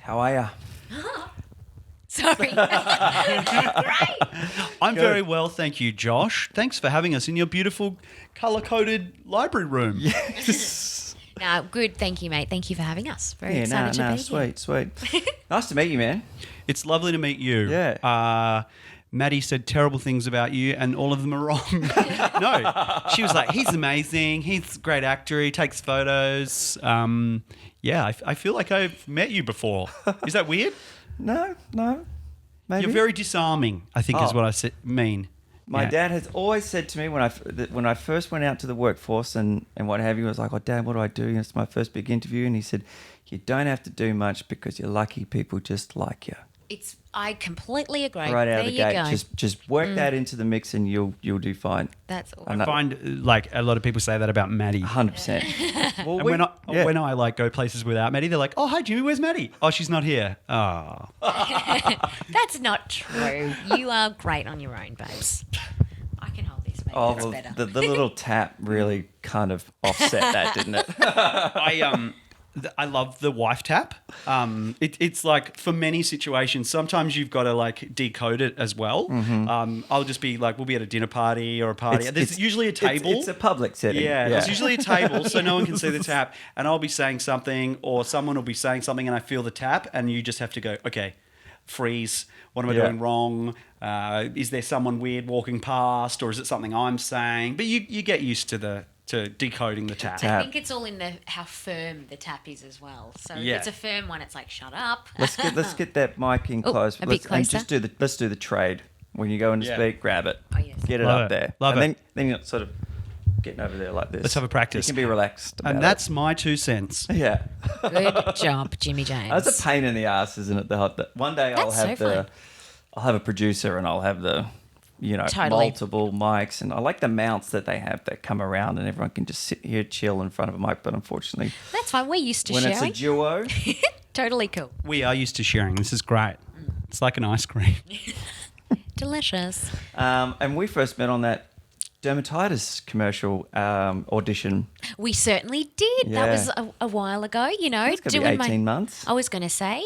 How are ya? Sorry. Great. I'm very well, thank you, Josh. Thanks for having us in your beautiful colour-coded library room. Yes. No, good. Thank you, mate. Thank you for having us. Very excited to be here. Sweet. Nice to meet you, man. It's lovely to meet you. Yeah. Maddie said terrible things about you, and all of them are wrong. No, she was like, he's amazing. He's a great actor. He takes photos. I feel like I've met you before. Is that weird? No. Maybe. You're very disarming, I think is what I mean. My Yeah. dad has always said to me when I first went out to the workforce and what have you, I was like, oh, Dad, what do I do? It's my first big interview. And he said, you don't have to do much because you're lucky people just like you. I completely agree. Right out there of the you gate. go. Just work that into the mix and you'll do fine. That's all. I find like a lot of people say that about Maddie. 100%. Well, And when I like go places without Maddie, they're like, "Oh, hi Jimmy, where's Maddie? Oh, she's not here. Oh, That's not true. You are great on your own, babes. I can hold this, mate. That's well, better. the little tap really kind of offset that, didn't it? I love the wife tap. It's like for many situations, sometimes you've got to like decode it as well. Mm-hmm. I'll just be like, we'll be at a dinner party or a party. There's usually a table. It's a public setting. Yeah, there's usually a table so no one can see the tap, and I'll be saying something or someone will be saying something and I feel the tap and you just have to go, okay, freeze. What am I doing wrong? Is there someone weird walking past or is it something I'm saying? But you get used to decoding the tap. I think it's all in how firm the tap is as well. So if it's a firm one, it's like, shut up. Let's get that mic in close. A bit closer. And just let's do the trade. When you go in to speak, grab it. Oh, yes. Get it Love up it. there. Love and it. Then you're sort of getting over there like this. Let's have a practice. You can be relaxed about And that's my 2 cents. it. Yeah. Good job, Jimmy James. It's a pain in the ass, isn't it? One day I'll have a producer and I'll have the multiple mics, and I like the mounts that they have that come around and everyone can just sit here chill in front of a mic, but unfortunately That's fine. We're used to when sharing. it's a duo, Totally cool. We are used to sharing. This is great. It's like an ice cream. Delicious. and we first met on that dermatitis commercial audition. We certainly did. Yeah. That was a while ago, It's going to be 18 months. I was going to say,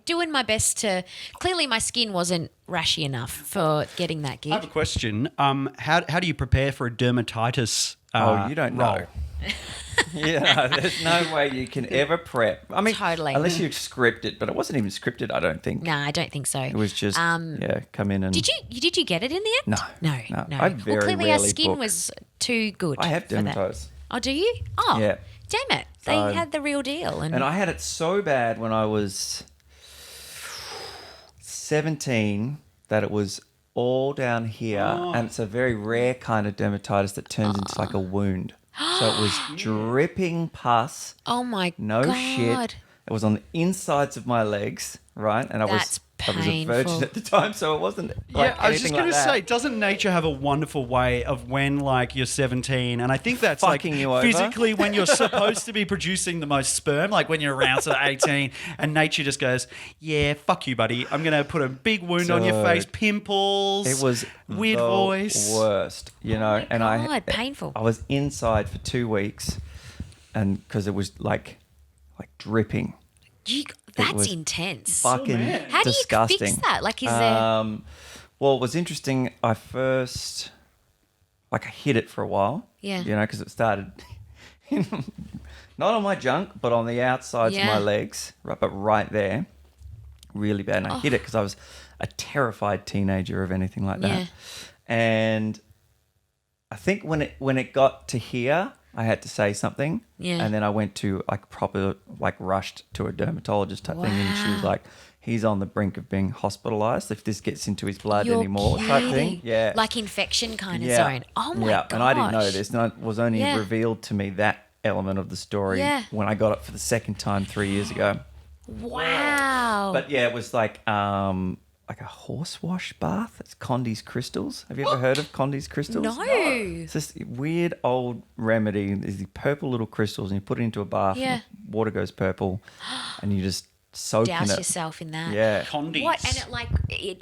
doing my best to... Clearly my skin wasn't rashy enough for getting that gig. I have a question. How do you prepare for a dermatitis You don't role? know. There's no way you can ever prep. I mean, Totally. unless you script it, but it wasn't even scripted, I don't think. No, I don't think so. It was just, come in and... Did you get it in the end? No. No. I very clearly our rarely skin book. was too good. I have for that. dermatitis. Oh, do you? Oh, Yeah. Damn it! They had the real deal, And I had it so bad when I was 17 that it was all down here, and it's a very rare kind of dermatitis that turns into like a wound. So it was dripping pus. Oh my No God. shit. It was on the insides of my legs, right? And I was a painful. virgin at the time, so it wasn't like I was just anything going like to that. say, doesn't nature have a wonderful way of when, like, you're 17, and I think that's Fucking like you over? physically when you're supposed to be producing the most sperm, like when you're around sort of 18, and nature just goes, yeah, fuck you, buddy. I'm going to put a big wound on your face, Dude. pimples. It was weird the voice. worst, Oh my and God, painful. I was inside for 2 weeks, and because it was like dripping. That's was intense. Fucking How do you disgusting. fix that? Like, is there... Well, it was interesting. I hid it for a while. Yeah. Because it started not on my junk, but on the outsides of my legs, right, but right there, really bad. And I hid it because I was a terrified teenager of anything like that. Yeah. And I think when it got to here, I had to say something. Yeah. And then I went to rushed to a dermatologist type thing, and she was like, he's on the brink of being hospitalised if this gets into his blood You're anymore type thing. kidding. Yeah. Like infection kind of zone. Oh my Yeah, gosh. and I didn't know this. And it was only Yeah. revealed to me that element of the story when I got it for the second time 3 years ago. Wow. But yeah, it was like a horse wash bath. It's Condy's crystals. Have you ever heard of Condy's crystals? No. It's this weird old remedy. There's the purple little crystals, and you put it into a bath. Yeah. And the water goes purple, and you just soak in douse it. yourself in that. Yeah. Condies. What? And it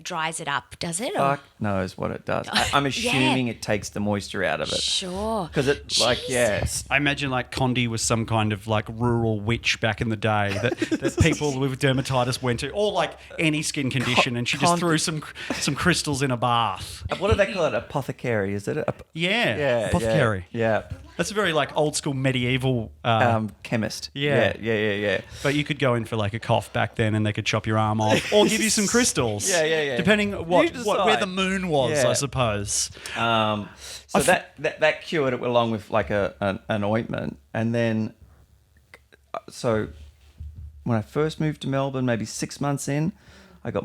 dries it up, does it? Fuck knows what it does. I'm assuming it takes the moisture out of it. Sure. Because it, like, yes. I imagine like Condi was some kind of like rural witch back in the day that people with dermatitis went to, or like any skin condition, and she just threw some crystals in a bath. What do they call it? Apothecary, is it? Yeah, apothecary. Yeah. That's a very like old school medieval Chemist. Yeah. Yeah. But you could go in for like a cough back then, and they could chop your arm off or give you some crystals. Yeah. Depending where the moon was, I suppose. So that cured it along with like an ointment, and then so when I first moved to Melbourne, maybe 6 months in, I got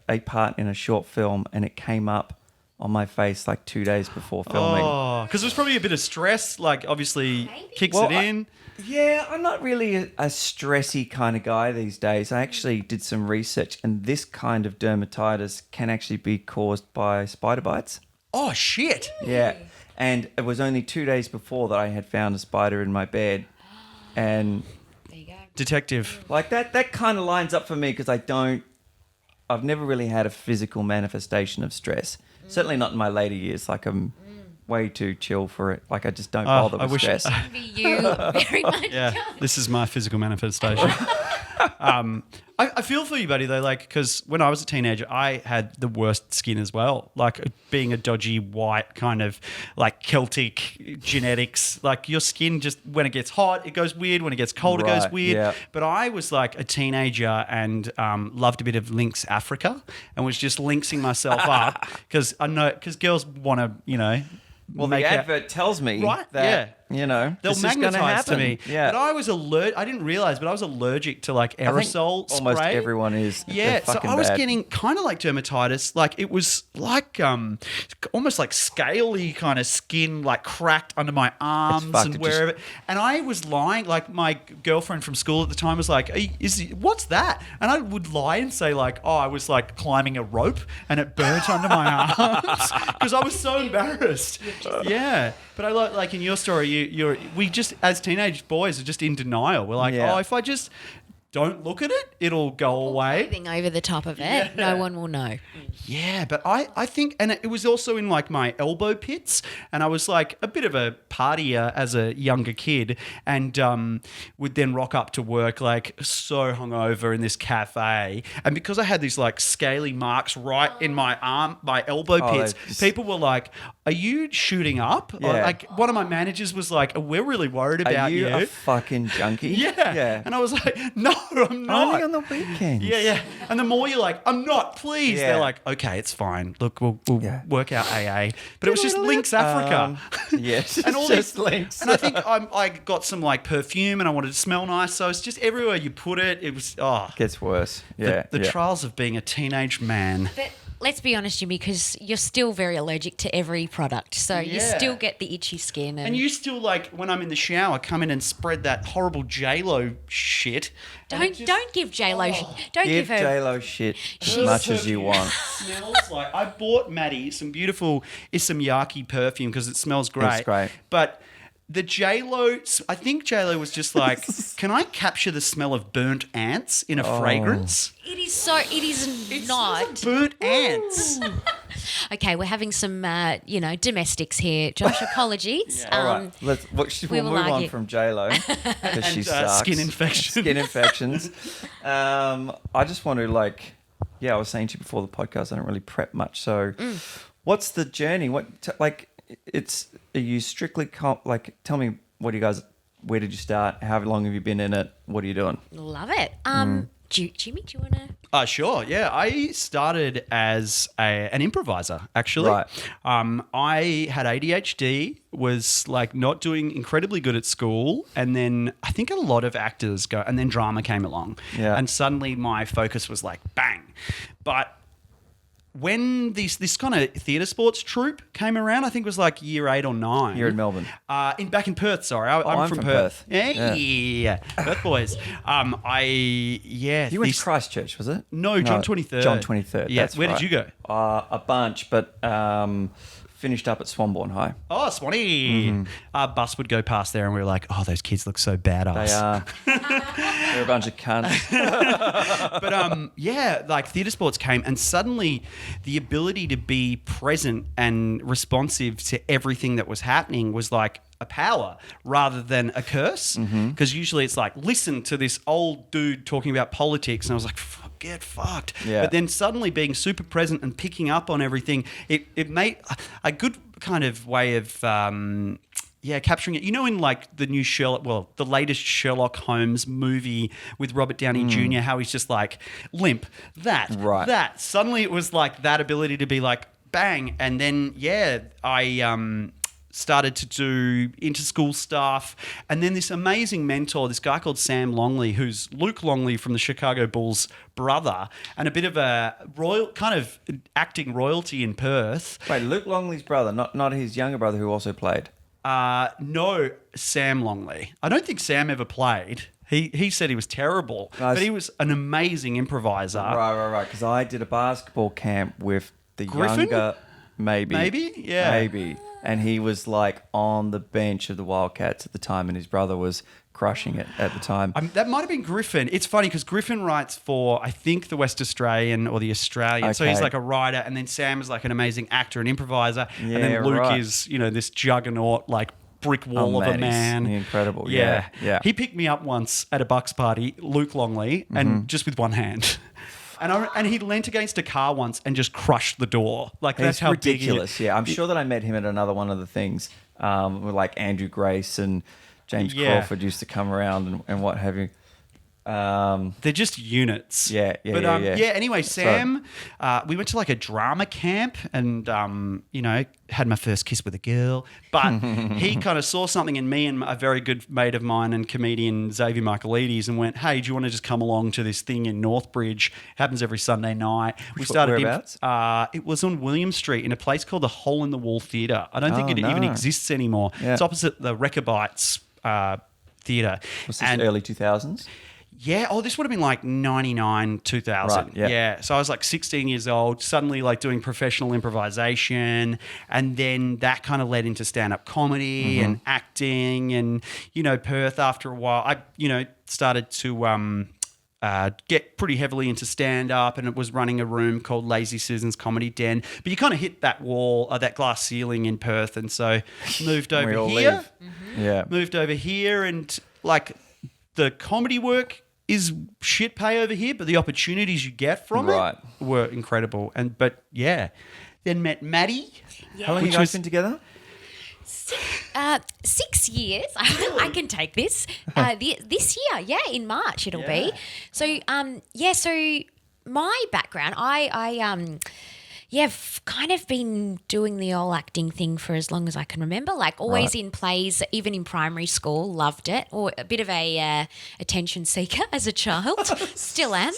a part in a short film, and it came up on my face like 2 days before filming. Oh, because there's probably a bit of stress, like obviously kicks it in. I'm not really a stressy kind of guy these days. I actually did some research, and this kind of dermatitis can actually be caused by spider bites. Oh, shit. Yeah. And it was only 2 days before that I had found a spider in my bed. And There you go. Detective. like that kind of lines up for me because I've never really had a physical manifestation of stress. Certainly not in my later years. Like I'm way too chill for it. Like I just don't bother with stress. Envy you very much. Yeah, this is my physical manifestation. I feel for you, buddy, though, like, because when I was a teenager, I had the worst skin as well. Like, being a dodgy white kind of, like, Celtic genetics. Like, your skin just, when it gets hot, it goes weird. When it gets cold, it goes weird. Yeah. But I was, like, a teenager and loved a bit of Lynx Africa and was just lynxing myself up because girls want to, Well, the advert tells me that, they'll this is magnetize to me. Yeah. But I was allergic. I didn't realize, but I was allergic to like aerosol spray. Almost everyone is. Yeah, so I was bad. getting kind of like dermatitis. Like it was like almost like scaly kind of skin, like cracked under my arms and wherever. And I was lying. Like my girlfriend from school at the time was like, "What's that?" And I would lie and say like, "Oh, I was like climbing a rope and it burnt under my arms," because I was so embarrassed. Yeah, but I like in your story, we just as teenage boys are just in denial. We're like, if I just don't look at it, it'll go away. Clothing over the top of it, no one will know. Yeah, but I think, and it was also in like my elbow pits, and I was like a bit of a partier as a younger kid, and would then rock up to work like so hungover in this cafe, and because I had these like scaly marks right in my arm, my elbow pits, people were like, "Are you shooting up?" Yeah. Like one of my managers was like, "We're really worried about you." Are you a fucking junkie? Yeah. And I was like, "No, I'm not." Only on the weekends. Yeah. And the more you're like, "I'm not, please," Yeah. they're like, "Okay, it's fine. Look, we'll work out AA." But it was just Lynx Africa. Yes, and all just this Lynx. And I think I got some like perfume, and I wanted to smell nice, so it's just everywhere you put it. It was Gets worse. Yeah. the trials of being a teenage man. But let's be honest, Jimmy, because you're still very allergic to every product, so you still get the itchy skin. And you still like when I'm in the shower, come in and spread that horrible J-Lo shit. Don't give J-Lo. Don't Give give her. J-Lo shit as much as you want. Smells like I bought Maddy some beautiful Isamyaki perfume because it smells great. It's great. But the J-Lo, I think J-Lo was just like, can I capture the smell of burnt ants in a fragrance? It is not. Smells like burnt ants. Okay, we're having some, domestics here. Josh, apologies. All right. We'll move on from J-Lo because she sucks. Skin infections. Skin infections. I just want to I was saying to you before the podcast, I don't really prep much. So what's the journey? Are you strictly, tell me where did you start? How long have you been in it? What are you doing? Love it. Jimmy, do you want to? Sure. Yeah, I started as an improviser, actually. Right. I had ADHD, was like not doing incredibly good at school, and then I think a lot of actors go, and then drama came along. Yeah. And suddenly my focus was like, bang. But when this kind of theatre sports troupe came around, I think it was like year 8 or 9. You're in Melbourne. Back in Perth, sorry. I'm from Perth. Yeah. Perth boys. You went to Christchurch, was it? No, John 23rd. John 23rd. Yeah. That's Where right. did you go? A bunch, but finished up at Swanbourne High. Oh, Swanee. Our bus would go past there and we were like, oh, those kids look so badass. They are. They're a bunch of cunts. But like theatre sports came and suddenly the ability to be present and responsive to everything that was happening was like a power rather than a curse. Because usually it's like, listen to this old dude talking about politics. And I was like, get fucked. Yeah. But then suddenly being super present and picking up on everything, it made a good kind of way of capturing it. You know, in like the new the latest Sherlock Holmes movie with Robert Downey Jr., how he's just like limp, that. Suddenly it was like that ability to be like bang. And then, I started to do inter-school stuff. And then this amazing mentor, this guy called Sam Longley, who's Luke Longley from the Chicago Bulls' brother, and a bit of a royal kind of acting royalty in Perth. Wait, Luke Longley's brother, not his younger brother who also played? No, Sam Longley. I don't think Sam ever played. He said he was terrible, but he was an amazing improviser. Right. Because I did a basketball camp with the Griffin? younger, maybe. Yeah. Maybe. And he was like on the bench of the Wildcats at the time, and his brother was crushing it at the time. That might have been Griffin. It's funny because Griffin writes for, I think, the West Australian or the Australian. Okay. So he's like a writer, and then Sam is like an amazing actor and improviser. Yeah, and then Luke is, this juggernaut, like brick wall of a man. He's incredible. Yeah. He picked me up once at a Bucks party, Luke Longley, and just with one hand. And he leant against a car once and just crushed the door. Like, that's how ridiculous. Big yeah, I'm sure that I met him at another one of the things with like Andrew Grace and James Crawford used to come around and what have you. They're just units. Yeah. Anyway, Sam, we went to like a drama camp and, had my first kiss with a girl. But he kind of saw something in me and a very good mate of mine and comedian Xavier Michaelides and went, hey, do you want to just come along to this thing in Northbridge? Happens every Sunday night. Whereabouts? It was on William Street in a place called the Hole in the Wall Theatre. I don't think it even exists anymore. Yeah. It's opposite the Rechabites Theatre. Was this early 2000s? Yeah. Oh, this would have been like 99, 2000. Right, yeah. So I was like 16 years old, suddenly like doing professional improvisation. And then that kind of led into stand-up comedy and acting. And, Perth after a while, I, started to get pretty heavily into stand-up, and it was running a room called Lazy Susan's Comedy Den. But you kind of hit that wall, that glass ceiling in Perth. And so moved over here. Yeah. Moved over here and like the comedy work is shit pay over here, but the opportunities you get from it were incredible. Then met Maddy. Yeah. How long have you guys been together? 6 years. I can take this. This year, in March it'll be. So, so my background, I've kind of been doing the old acting thing for as long as I can remember, like always in plays, even in primary school, loved it, or a bit of a attention seeker as a child. Still am.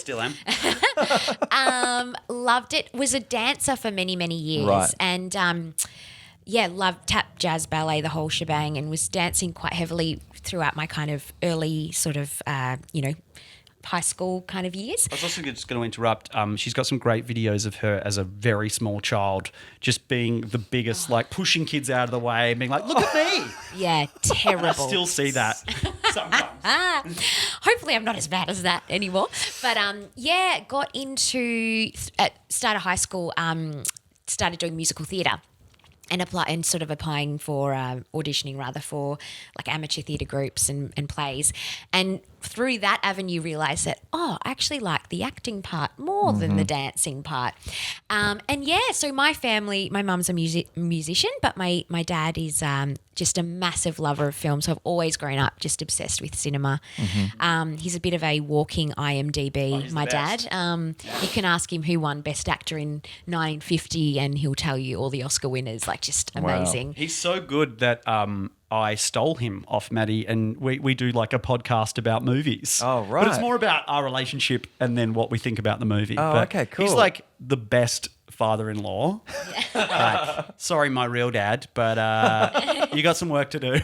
Loved it. Was a dancer for many, many years. And loved tap, jazz, ballet, the whole shebang, and was dancing quite heavily throughout my kind of early sort of, high school kind of years. I was also just going to interrupt. She's got some great videos of her as a very small child, just being the biggest, like pushing kids out of the way and being like, look at me. Yeah, terrible. I still see that sometimes. Hopefully I'm not as bad as that anymore. But got into, at start of high school, started doing musical theatre. And applying for auditioning rather for like amateur theatre groups and plays, and through that avenue realised that I actually like the acting part more than the dancing part, so my family, my mum's a musician, but my dad is just a massive lover of film, so I've always grown up just obsessed with cinema. He's a bit of a walking IMDb, my dad. You can ask him who won Best Actor in 1950 and he'll tell you all the Oscar winners, like just amazing. Wow. He's so good that I stole him off Maddy, and we do like a podcast about movies. Oh, right. But it's more about our relationship and then what we think about the movie. Oh, but okay, cool. He's like the best father-in-law. Sorry, my real dad, but you got some work to do.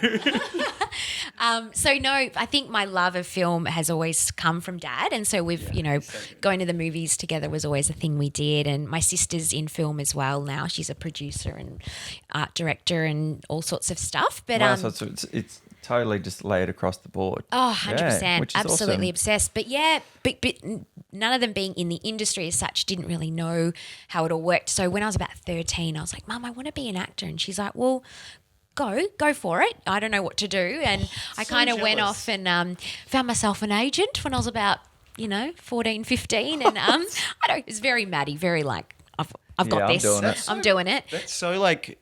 So no, I think my love of film has always come from Dad, and so we've, going to the movies together was always a thing we did. And my sister's in film as well now. She's a producer and art director and all sorts of stuff. But wow, so it's totally just laid across the board. Oh, 100%. Which is Absolutely awesome. obsessed. But yeah, but none of them being in the industry as such didn't really know how it all worked. So when I was about 13, I was like, Mum, I want to be an actor. And she's like, well, go for it. I don't know what to do. And I kind of went off and found myself an agent when I was about, 14, 15. And it was very Maddy, very like, I've got this. I'm doing it. That's so like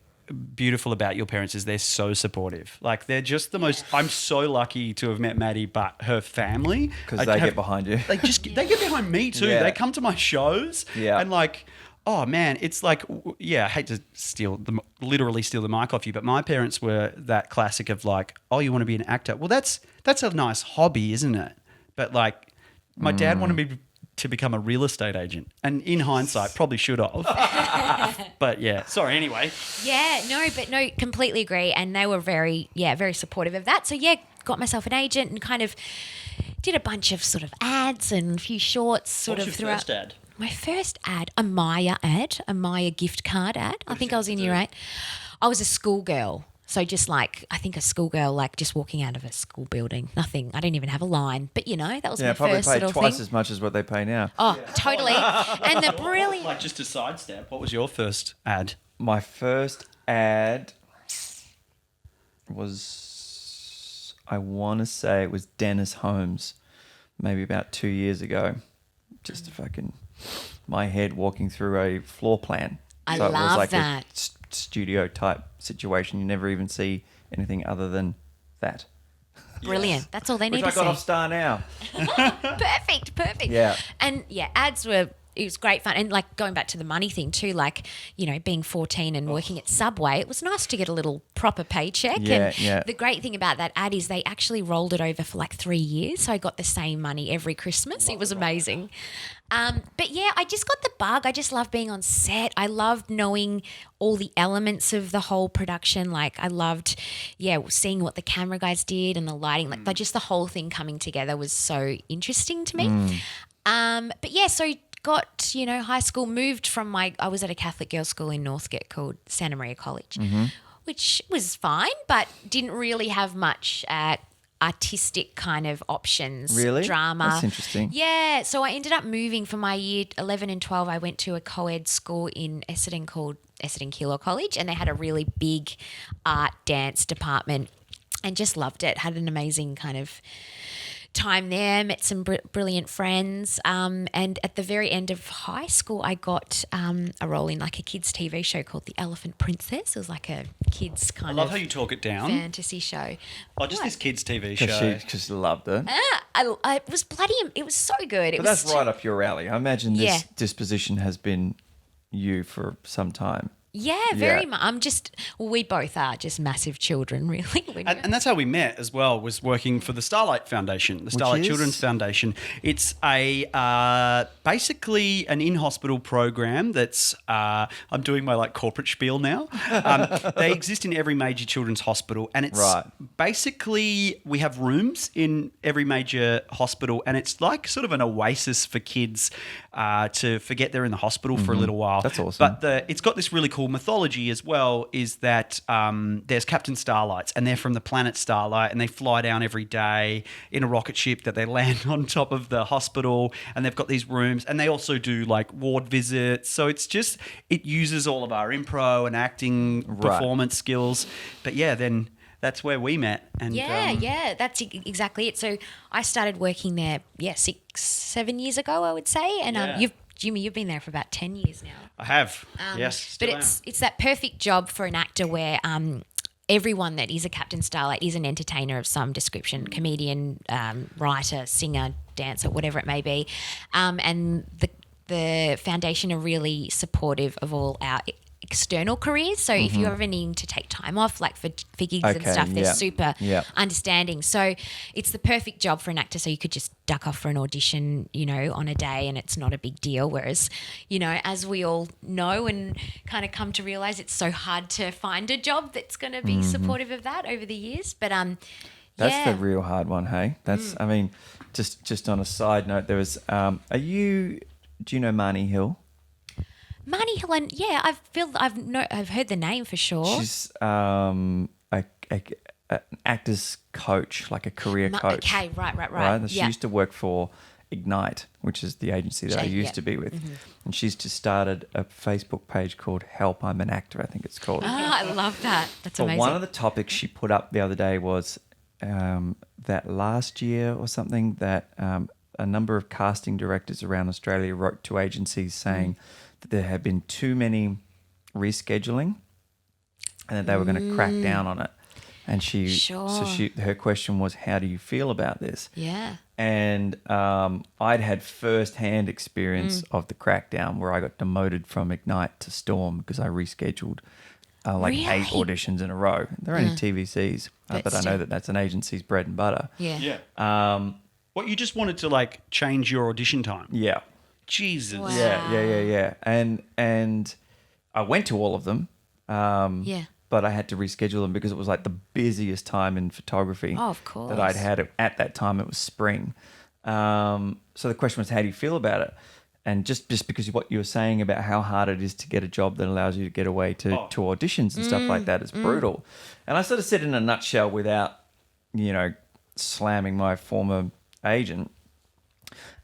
beautiful about your parents is they're so supportive. Like they're just the most. I'm so lucky to have met Maddy, but her family because they get behind you. They get behind me too. Yeah. They come to my shows. Yeah. And like, oh man, it's like, I hate to literally steal the mic off you, but my parents were that classic of like, oh, you want to be an actor? Well, that's a nice hobby, isn't it? But like, my dad wanted me to become a real estate agent, and in hindsight, probably should have. But yeah, sorry. Anyway. Yeah, no, completely agree. And they were very supportive of that. So yeah, got myself an agent and kind of did a bunch of sort of ads and a few shorts What's your throughout. first ad? My first ad, a Maya gift card ad. I think I was in year 8. I was a schoolgirl. So just like, I think a schoolgirl, like just walking out of a school building, nothing. I didn't even have a line, but that was my probably first paid little twice thing. as much as what they pay now. Oh, totally. And the brilliant. Like just a sidestep. What was your first ad? My first ad was, I want to say it was Dennis Holmes, maybe about 2 years ago. Just fucking my head walking through a floor plan. I so it was love like that. a studio type situation. You never even see anything other than that. Brilliant. That's all they need Which to I see. got off Star Now. Perfect. Yeah. And ads it was great fun. And like going back to the money thing too, like, being 14 and working at Subway, it was nice to get a little proper paycheck. Yeah, and the great thing about that ad is they actually rolled it over for like 3 years. So I got the same money every Christmas. It was amazing. But yeah, I just got the bug. I just love being on set. I loved knowing all the elements of the whole production. Like I loved, seeing what the camera guys did and the lighting. Like just the whole thing coming together was so interesting to me. But yeah, so got, high school, moved from I was at a Catholic girls' school in Northgate called Santa Maria College, which was fine, but didn't really have much artistic kind of options. Really? Drama. That's interesting. Yeah. So I ended up moving for my year 11 and 12. I went to a co-ed school in Essendon called Essendon Keilor College, and they had a really big art dance department and just loved it. Had an amazing kind of time there, met some brilliant friends, and at the very end of high school I got a role in like a kids TV show called The Elephant Princess. It was like a kids kind of I love how you talk it down. fantasy show. Oh, just this kids TV show. Because she loved it. It was so good. But that's right up your alley. I imagine this disposition has been you for some time. Yeah, very much. We both are just massive children, really. And that's how we met as well, was working for the Starlight Foundation, the Starlight Children's Foundation. It's a basically an in-hospital program that's, I'm doing my like corporate spiel now. They exist in every major children's hospital, and it's basically, we have rooms in every major hospital, and it's like sort of an oasis for kids to forget they're in the hospital for a little while. That's awesome. But it's got this really cool mythology as well, is that there's Captain Starlights, and they're from the planet Starlight, and they fly down every day in a rocket ship that they land on top of the hospital, and they've got these rooms, and they also do like ward visits. So it uses all of our improv and acting performance skills. But yeah, then that's where we met. And that's exactly it. So I started working there 6-7 years ago, I would say, and Jimmy, you've been there for about 10 years now. I have, yes. But it's that perfect job for an actor where everyone that is a Captain Starlight is an entertainer of some description, comedian, writer, singer, dancer, whatever it may be. And the foundation are really supportive of all our external careers. So if you ever need to take time off, like for gigs and stuff, they're super understanding. So it's the perfect job for an actor. So you could just duck off for an audition, on a day, and it's not a big deal. Whereas, as we all know and kind of come to realize, it's so hard to find a job that's going to be supportive of that over the years. But That's the real hard one, hey? That's, I mean, just on a side note, there was, do you know Marnie Hill? Marnie Hill, and I've heard the name for sure. She's an actor's coach, like a career coach. Okay, right. She used to work for Ignite, which is the agency that I used to be with. Mm-hmm. And she's just started a Facebook page called Help, I'm an Actor, I think it's called. Oh, I love that. That's amazing. One of the topics she put up the other day was that last year or something that a number of casting directors around Australia wrote to agencies saying that there had been too many rescheduling and that they were going to crack down on it. And her question was, how do you feel about this? Yeah. And I'd had first-hand experience of the crackdown where I got demoted from Ignite to Storm because I rescheduled 8 auditions in a row. They're only TVCs, but I know that that's an agency's bread and butter. Yeah. What, you just wanted to like change your audition time? Yeah. Jesus. Wow. Yeah. And I went to all of them. But I had to reschedule them because it was like the busiest time in photography. Oh, of course. That I'd had at that time. It was spring. So the question was, how do you feel about it? And just because of what you were saying about how hard it is to get a job that allows you to get away to auditions and stuff like that, it's brutal. And I sort of said in a nutshell without, slamming my former agent,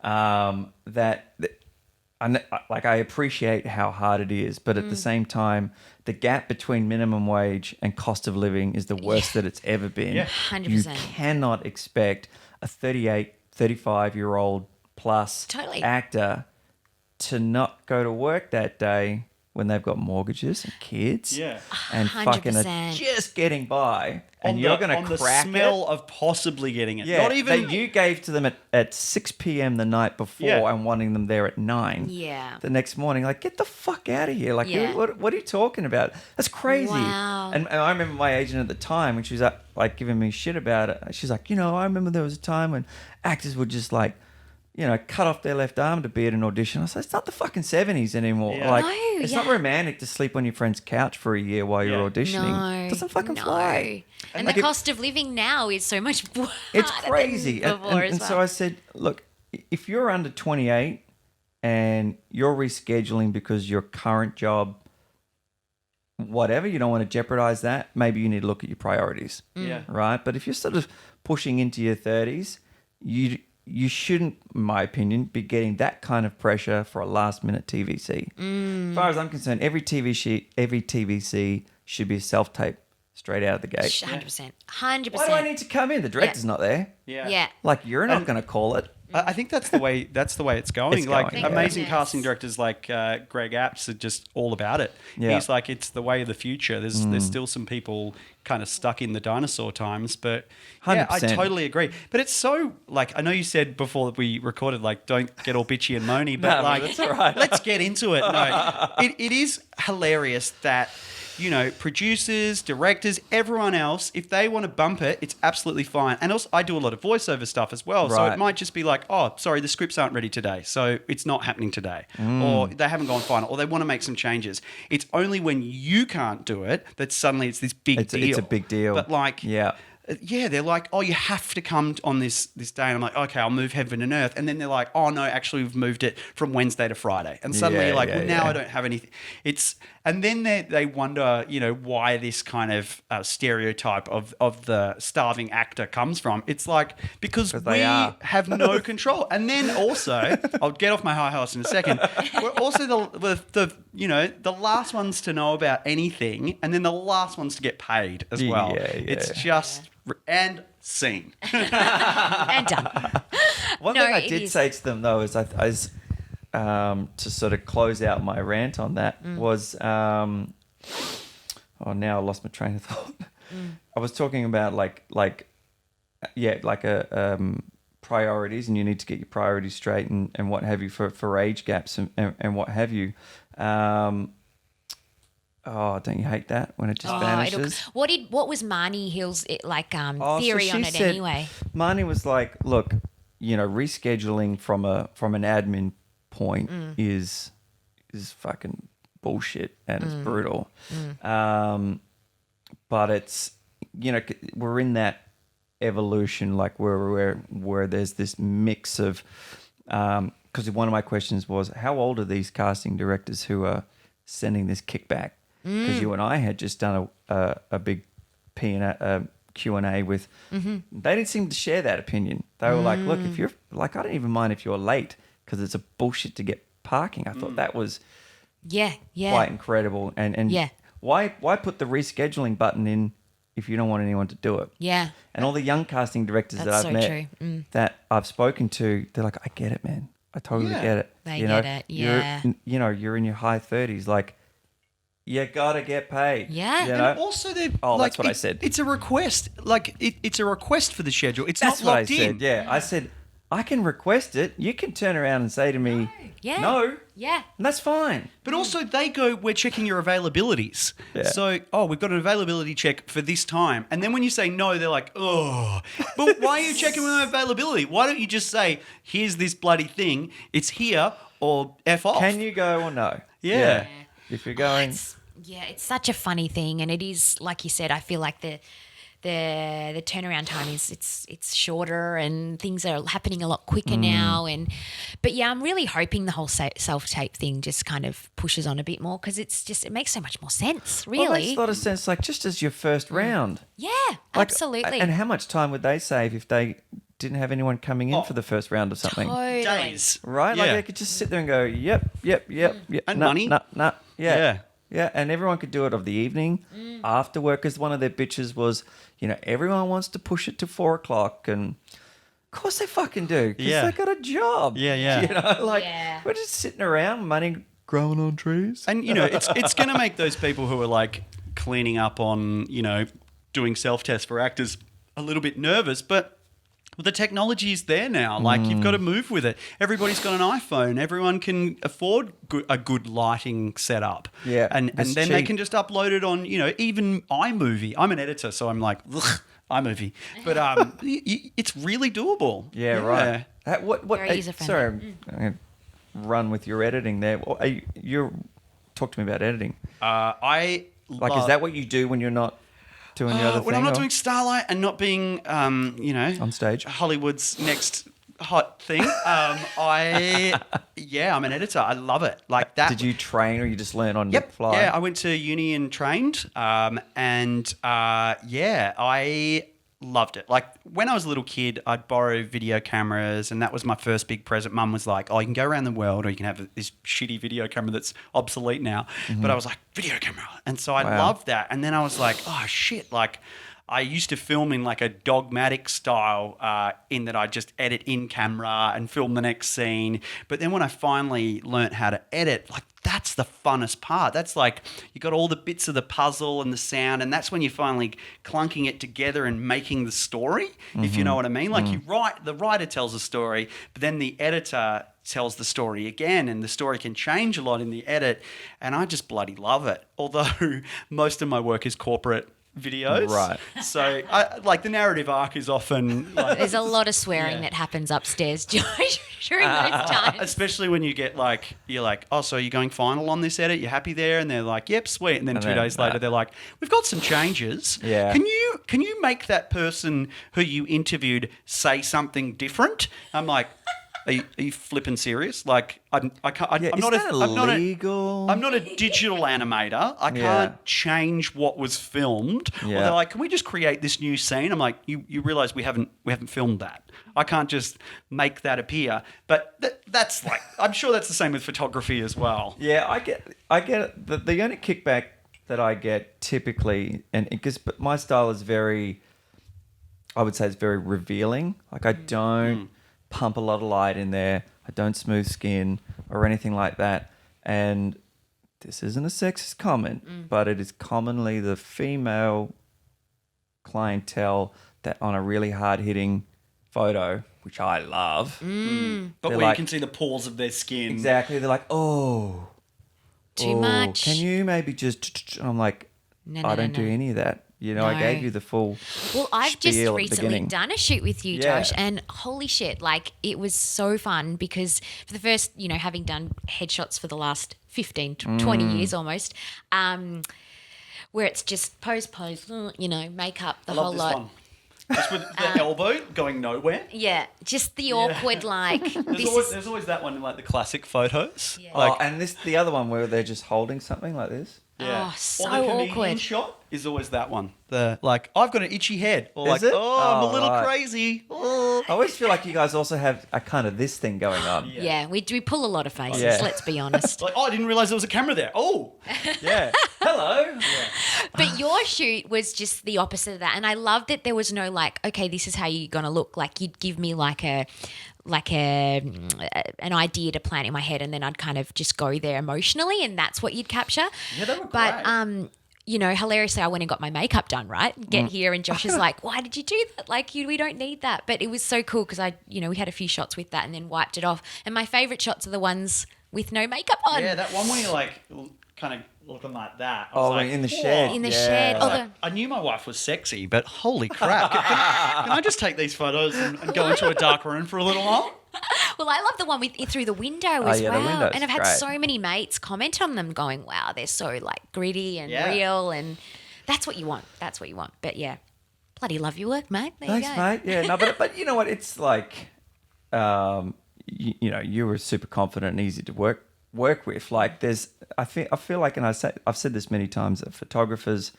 that I appreciate how hard it is, but at the same time, the gap between minimum wage and cost of living is the worst that it's ever been. Yeah. 100%. You cannot expect a 38, 35-year-old plus actor to not go to work that day when they've got mortgages and kids and 100%. fucking are just getting by. And you're going to crack the smell of possibly getting it. Yeah, Not even that you gave to them at 6 p.m. the night before and wanting them there at 9. Yeah. The next morning, like, get the fuck out of here. Like, what are you talking about? That's crazy. Wow. And I remember my agent at the time when she was like giving me shit about it. She's like, I remember there was a time when actors would just like, cut off their left arm to be at an audition. I said, it's not the fucking 70s anymore. Yeah. Like, No, it's not romantic to sleep on your friend's couch for a year while you're auditioning. No. It doesn't fucking fly. And like the cost of living now is so much it's crazy. And well. so I said, look, if you're under 28 and you're rescheduling because your current job, whatever, you don't want to jeopardize that, maybe you need to look at your priorities. Yeah. Right? But if you're sort of pushing into your 30s, you shouldn't, in my opinion, be getting that kind of pressure for a last-minute TVC. As far as I'm concerned, every TVC should be a self-tape straight out of the gate. 100%. 100%. Why do I need to come in? The director's not there. Yeah. Like, you're not going to call it. I think that's the way it's going. It's like going, amazing Yes. casting directors like Greg Apps are just all about it. Yeah. He's like, it's the way of the future. There's still some people kind of stuck in the dinosaur times, but yeah, I 100%. totally agree. But it's so like, I know you said before that we recorded, like, don't get all bitchy and moany, but No, that's all right. let's get into it. No, it is hilarious that, producers, directors, everyone else, if they want to bump it, it's absolutely fine. And also, I do a lot of voiceover stuff as well. So Right. it might just be like, oh, sorry, the scripts aren't ready today. So it's not happening today. Or they haven't gone final. Or they want to make some changes. It's only when you can't do it that suddenly it's this big deal. It's a big deal. But like... Yeah. Yeah, they're like, oh, you have to come on this day. And I'm like, okay, I'll move heaven and earth. And then they're like, oh, no, actually, we've moved it from Wednesday to Friday. And suddenly you're like, well, now I don't have anything. And then they wonder, why this kind of stereotype of the starving actor comes from. It's like, because we have no control. And then also, I'll get off my high horse in a second. We're also the last ones to know about anything, and then the last ones to get paid as well. Yeah. It's just and scene. And done. One thing I did say to them though is to sort of close out my rant on that was now I lost my train of thought. I was talking about priorities, and you need to get your priorities straight and what have you for age gaps and what have you. Don't you hate that when it just vanishes? What was Marnie Hill's theory on it anyway? Marnie was like, look, rescheduling from an admin point is fucking bullshit and it's brutal. But it's we're in that evolution, like where there's this mix of because one of my questions was, how old are these casting directors who are sending this kickback? Because you and I had just done a big Q&A with, they didn't seem to share that opinion. They were like, look, if you're like, I don't even mind if you're late because it's a bullshit to get parking. I thought that was quite incredible. And why put the rescheduling button in if you don't want anyone to do it? Yeah. And all the young casting directors that I've met that I've spoken to, they're like, I get it, man. I totally get it. They get it. Yeah. You're in your high 30s, like, you gotta get paid. Yeah. You know? And also, that's what I said. It's a request. Like it's a request for the schedule. It's That's not what I locked said. in. Yeah, I said I can request it. You can turn around and say to me, no. Yeah. And that's fine. But also, they go, we're checking your availabilities. Yeah. So, we've got an availability check for this time. And then when you say no, they're like, oh. But why are you checking my availability? Why don't you just say, here's this bloody thing. It's here or F off. Can you go or no? Yeah. If you're going... It's such a funny thing, and it is, like you said, I feel like the turnaround time is it's shorter and things are happening a lot quicker now. But I'm really hoping the whole self-tape thing just kind of pushes on a bit more, because it makes so much more sense, really. Well, it makes a lot of sense, like just as your first round. Yeah, like, absolutely. And how much time would they save if they didn't have anyone coming in for the first round of something? Totally. Days. Right? Like they could just sit there and go, yep. And money. No. Yeah, and everyone could do it of the evening, after work, because one of their bitches was, everyone wants to push it to 4 o'clock, and of course they fucking do, because they got a job. Yeah. We're just sitting around, money growing on trees. And, it's going to make those people who are like cleaning up on, doing self-tests for actors a little bit nervous, but the technology is there now. Like, you've got to move with it. Everybody's got an iPhone. Everyone can afford a good lighting setup. Yeah. And then they can just upload it on, even iMovie. I'm an editor, so I'm like, ugh, iMovie. But it's really doable. Yeah, right. Very user-friendly. Sorry, I'm going to run with your editing there. Talk to me about editing. Is that what you do when you're not doing the other thing? When I'm not doing Starlight and not being, on stage, Hollywood's next hot thing, I'm an editor. I love it. Like that. Did you train or you just learn on the fly? Yeah, I went to uni and trained, I loved it. Like when I was a little kid, I'd borrow video cameras, and that was my first big present. Mum was like, "Oh, you can go around the world, or you can have this shitty video camera that's obsolete now." But I was like, "Video camera," and so I loved that. And then I was like, "Oh shit!" Like I used to film in like a dogmatic style, in that I just edit in camera and film the next scene. But then when I finally learnt how to edit, like that's the funnest part. That's like you got all the bits of the puzzle and the sound, and that's when you're finally clunking it together and making the story, if you know what I mean. Like the writer tells a story, but then the editor tells the story again, and the story can change a lot in the edit, and I just bloody love it. Although most of my work is corporate videos. Right. So the narrative arc is often like, there's a lot of swearing that happens upstairs during those times. Especially when you get you're like, oh, so you're going final on this edit? You're happy there? And they're like, yep, sweet. And then 2 days later, they're like, we've got some changes. Yeah. Can you make that person who you interviewed say something different? I'm like, Are you flipping serious? Like, I'm not a digital animator. I can't change what was filmed. Or they're like, can we just create this new scene? I'm like, you realize we haven't filmed that. I can't just make that appear. But that's like, I'm sure that's the same with photography as well. Yeah, I get it. The only kickback that I get typically, but my style is I would say it's very revealing. Like I don't pump a lot of light in there. I don't smooth skin or anything like that. And this isn't a sexist comment, but it is commonly the female clientele that on a really hard-hitting photo, which I love. But where you can see the pores of their skin. Exactly. They're like, oh. Too much. Can you maybe just... I'm like, I don't do any of that. I gave you the full Well, I've just spiel at the recently beginning. done a shoot with you, Josh, and holy shit, like it was so fun because for the first, having done headshots for the last 15 to 20 years almost, where it's just pose, makeup, the whole lot. Just with the elbow going nowhere. Yeah, just the awkward There's always that one in like the classic photos. Yeah. And the other one where they're just holding something like this. Yeah. Oh, so or the comedian awkward. shot is always that one. The like, I've got an itchy head. Or Is like, it? I'm a little right. crazy. I always feel like you guys also have a kind of this thing going on. Yeah, we pull a lot of faces, Yeah. let's be honest. Like, I didn't realise there was a camera there. Oh, Yeah. Hello. But your shoot was just the opposite of that. And I love that there was no like, okay, this is how you're going to look. Like you'd give me an idea to plan in my head, and then I'd kind of just go there emotionally, and that's what you'd capture. Yeah, they were But great. hilariously, I went and got my makeup done, right? Get here, and Josh is like, "Why did you do that? Like, we don't need that." But it was so cool because we had a few shots with that, and then wiped it off. And my favorite shots are the ones with no makeup on. yeah, that one where you're like kind of looking like that. I was like, in the shed. In the Yeah. shed. Like, I knew my wife was sexy, but holy crap. Can I just take these photos and go into a dark room for a little while? Well, I love the one with through the window as yeah, the well. window's And I've had great. so many mates comment on them going, wow, they're so like gritty and Yeah. real, and that's what you want. That's what you want. But yeah, bloody love your work, mate. There Thanks, you go. mate. Yeah, no, but you know what? It's like, you were super confident and easy to work with. Like, I feel like, and I've said this many times, that photographers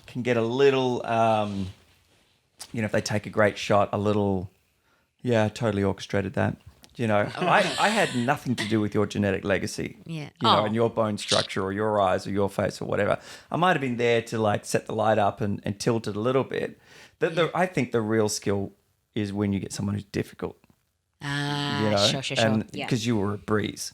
can get a little, if they take a great shot, a little, yeah, totally orchestrated that. I had nothing to do with your genetic legacy. Yeah. And your bone structure or your eyes or your face or whatever. I might have been there to like set the light up and tilt it a little bit. I think the real skill is when you get someone who's difficult. Sure. And Yeah. because you were a breeze,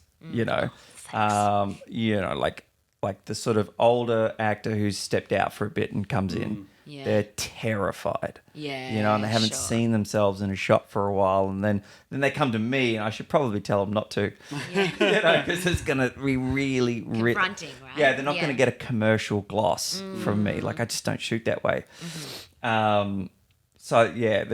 like the sort of older actor who's stepped out for a bit and comes in. Yeah. They're terrified. Yeah, and they haven't sure. seen themselves in a shot for a while, and then they come to me, and I should probably tell them not to, because it's going to be really Confronting, right? Yeah, they're not going to Yeah. get a commercial gloss from me. Like, I just don't shoot that way. So yeah,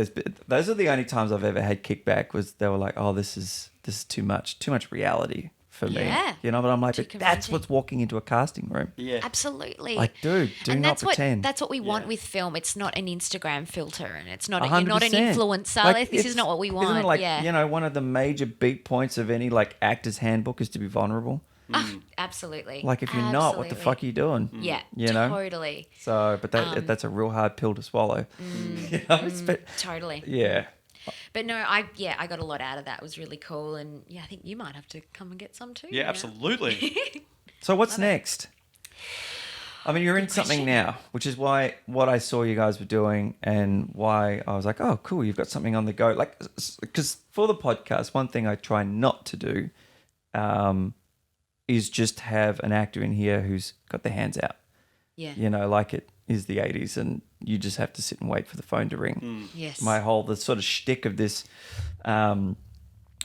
those are the only times I've ever had kickback. Was they were like, oh, this is too much reality for me. Yeah. But I'm like, Too but that's confronting. what's walking into a casting room. Yeah. Absolutely. Like, dude, do and not that's pretend. That's what we want Yeah. with film. It's not an Instagram filter, and it's not. You're 100%. not an influencer. Like, This is not what we want. Isn't it like, yeah. one of the major beat points of any like actor's handbook is to be vulnerable. Absolutely. Like, if you're not, what the fuck are you doing? Yeah. You know? Totally. So, but that's a real hard pill to swallow. Totally. Yeah. But no, I got a lot out of that. It was really cool, and yeah, I think you might have to come and get some too. Yeah, absolutely. So what's next? I mean, you're in something now, which is why what I saw you guys were doing and why I was like, oh, cool, you've got something on the go. Like, because for the podcast, one thing I try not to do is just have an actor in here who's got their hands out. Yeah. Like it is the 80s and you just have to sit and wait for the phone to ring. Yes. The sort of shtick of this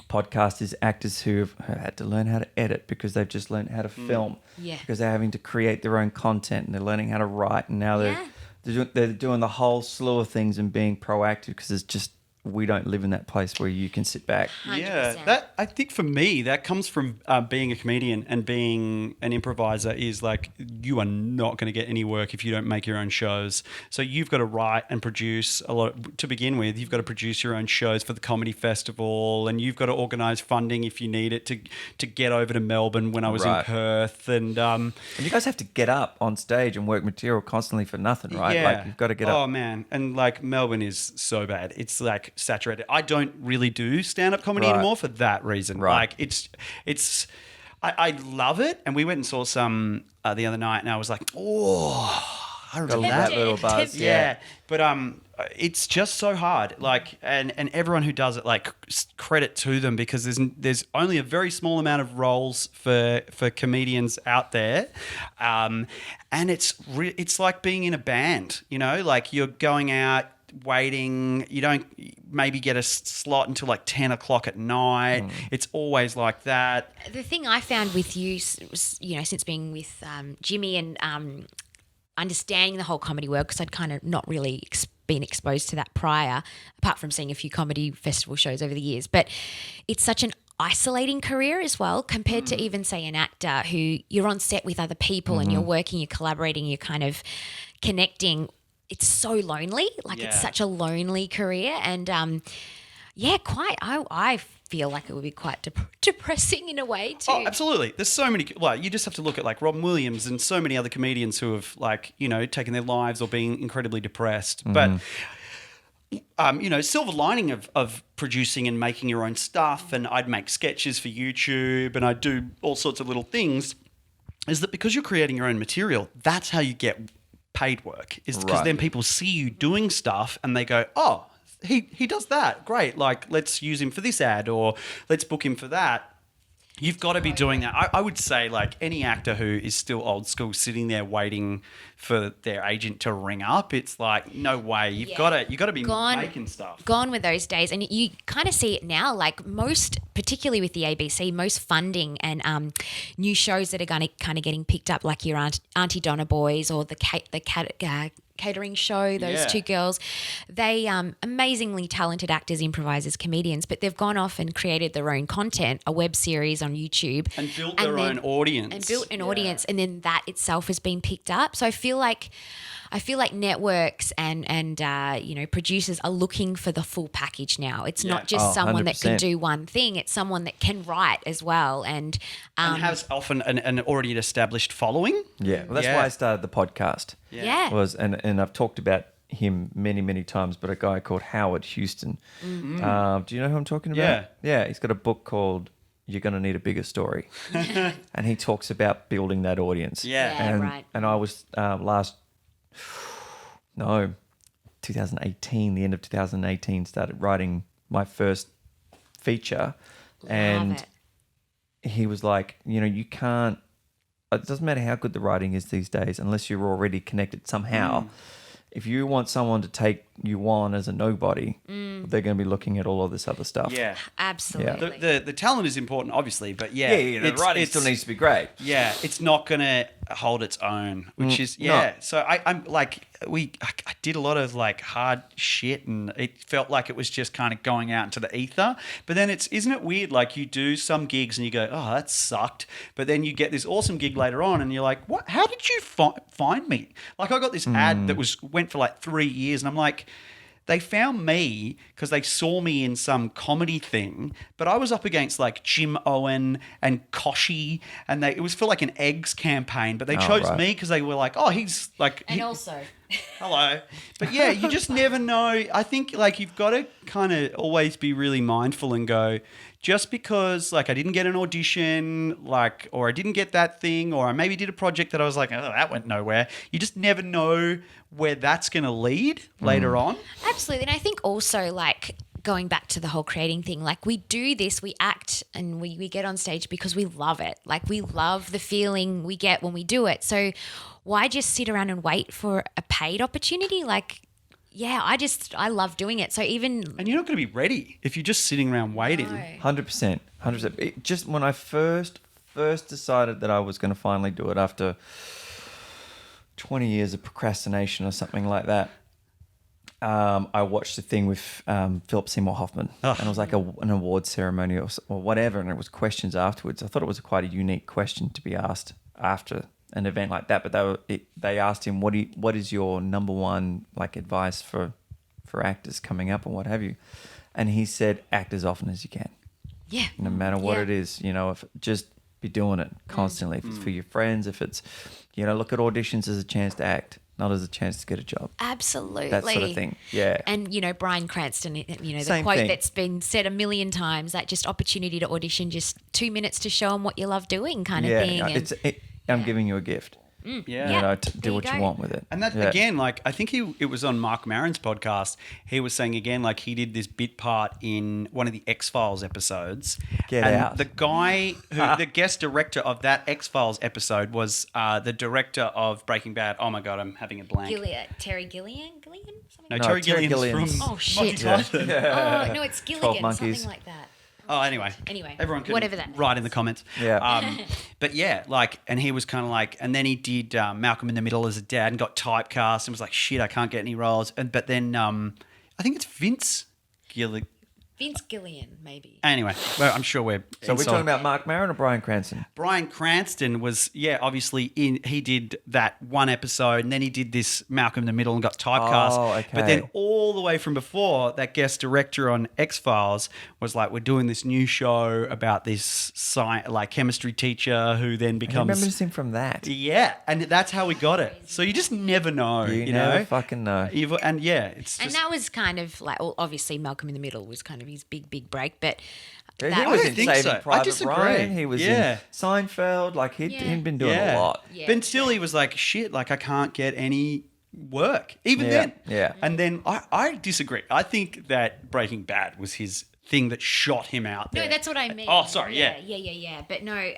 podcast is actors who have had to learn how to edit because they've just learned how to film. Yeah. Because they're having to create their own content and they're learning how to write, and now they're doing the whole slew of things and being proactive because it's just, we don't live in that place where you can sit back. 100%. Yeah, that I think for me that comes from being a comedian and being an improviser. Is like, you are not going to get any work if you don't make your own shows. So you've got to write and produce a lot to begin with. You've got to produce your own shows for the comedy festival, and you've got to organise funding if you need it to get over to Melbourne when I was in Perth. And you guys have to get up on stage and work material constantly for nothing, right? yeah, Like, you've got to get up. Oh man, and like Melbourne is so bad. It's like saturated. I don't really do stand-up comedy anymore for that reason. Right. Like I love it, and we went and saw some the other night, and I was like, oh, I Got really that little buzz. yeah. But it's just so hard. Like, and everyone who does it, like, credit to them, because there's only a very small amount of roles for comedians out there, and it's like being in a band. Like, you're going out, waiting, you don't maybe get a slot until like 10 o'clock at night. It's always like that. The thing I found with you, since being with Jimmy and understanding the whole comedy world, because I'd kind of not really been exposed to that prior, apart from seeing a few comedy festival shows over the years, but it's such an isolating career as well, compared to even, say, an actor who you're on set with other people and you're working, you're collaborating, you're kind of connecting. it's so lonely. Like it's such a lonely career. And I feel like it would be quite depressing in a way too. Oh, absolutely. There's so many. Well, you just have to look at like Robin Williams and so many other comedians who have like, taken their lives or been incredibly depressed. But, silver lining of producing and making your own stuff, and I'd make sketches for YouTube and I'd do all sorts of little things, is that because you're creating your own material, that's how you get paid work, is because then people see you doing stuff and they go, oh, he does that. Great. Like, let's use him for this ad or let's book him for that. You've got to be doing that. I would say, like, any actor who is still old school, sitting there waiting for their agent to ring up, it's like, no way. You've got to be making stuff. Gone with those days. And you kind of see it now, like most, particularly with the ABC, most funding and new shows that are kind of getting picked up, like your Auntie Donna Boys or the catering show, those two girls, they amazingly talented actors, improvisers, comedians, but they've gone off and created their own content, a web series on YouTube, and built their own audience, audience, and then that itself has been picked up. So I feel like networks and producers are looking for the full package now. It's not just someone 100%. That can do one thing. It's someone that can write as well and has often an already established following. Yeah, well, that's why I started the podcast. And I've talked about him many, many times, but a guy called Howard Houston. Mm-hmm. Do you know who I'm talking about? Yeah, he's got a book called You're Gonna Need a Bigger Story. And he talks about building that audience. Right. And I was 2018, the end of 2018, started writing my first feature. And he was like, you can't, it doesn't matter how good the writing is these days, unless you're already connected somehow. If you want someone to take you on as a nobody, they're going to be looking at all of this other stuff. Yeah, absolutely. The talent is important, obviously, but the writing still needs to be great. Yeah, it's not going to hold its own, which is no. So I'm like, I did a lot of like hard shit, and it felt like it was just kind of going out into the ether. But then isn't it weird? Like you do some gigs and you go, oh, that sucked, but then you get this awesome gig later on, and you're like, what? How did you find me? Like I got this ad that went for like 3 years, and I'm like, they found me because they saw me in some comedy thing, but I was up against like Jim Owen and Koshy, and it was for like an eggs campaign, but they chose me because they were like, oh, he's like... also... Hello. But yeah, you just never know. I think like you've got to kind of always be really mindful and go, just because like I didn't get an audition, like, or I didn't get that thing, or I maybe did a project that I was like, oh, that went nowhere. You just never know where that's going to lead later on. Absolutely. And I think also like going back to the whole creating thing, like we do this, we act and we get on stage because we love it. Like we love the feeling we get when we do it. So why just sit around and wait for a paid opportunity? Like, I love doing it. So even... And you're not going to be ready if you're just sitting around waiting. No. 100%. Just when I first decided that I was going to finally do it after 20 years of procrastination or something like that, I watched the thing with Philip Seymour Hoffman, and it was like an award ceremony or whatever, and it was questions afterwards. I thought it was quite a unique question to be asked after an event like that, but they asked him, what is your number one like advice for actors coming up and what have you? And he said, act as often as you can. Yeah. No matter what it is, if just be doing it constantly. If it's for your friends, if it's, look at auditions as a chance to act, not as a chance to get a job. Absolutely. That sort of thing. Yeah. And, Bryan Cranston, the Same quote thing. that's been said a million times, that just opportunity to audition, just 2 minutes to show them what you love doing kind of thing. I'm giving you a gift. Yeah. To do what you want with it. And that, again, like, I think it was on Mark Maron's podcast. He was saying, again, like, he did this bit part in one of the X-Files episodes. Get out. The guy the guest director of that X-Files episode was the director of Breaking Bad. Oh, my God, I'm having a blank. Terry Gilliam? No, Terry Gilliam's from Monty Python. Oh, no, it's Gilligan, Monkeys. something like that. Oh, anyway, everyone can whatever that write in the comments. Yeah. But yeah, like, and he was kind of like, and then he did Malcolm in the Middle as a dad and got typecast and was like, shit, I can't get any roles. But then I think it's Vince Gilligan. Vince Gillian, maybe. Anyway, well, I'm sure we're... So we're talking about Mark Maron or Bryan Cranston? Bryan Cranston was, obviously he did that one episode and then he did this Malcolm in the Middle and got typecast. Oh, okay. But then all the way from before, that guest director on X-Files was like, we're doing this new show about this chemistry teacher who then becomes... I remember him from that. Yeah, and that's how we got it. So you just never know. You never know? fucking know. It's just... And that was kind of like, obviously Malcolm in the Middle was kind of his big break, but... He was in Saving so. Private Ryan. He was in Seinfeld. Like, he'd been doing a lot. Yeah, but still, he was like, shit, like, I can't get any work. Even then. Yeah. And then I disagree. I think that Breaking Bad was his thing that shot him out there. No, that's what I mean. Oh, sorry, yeah. Yeah. But no,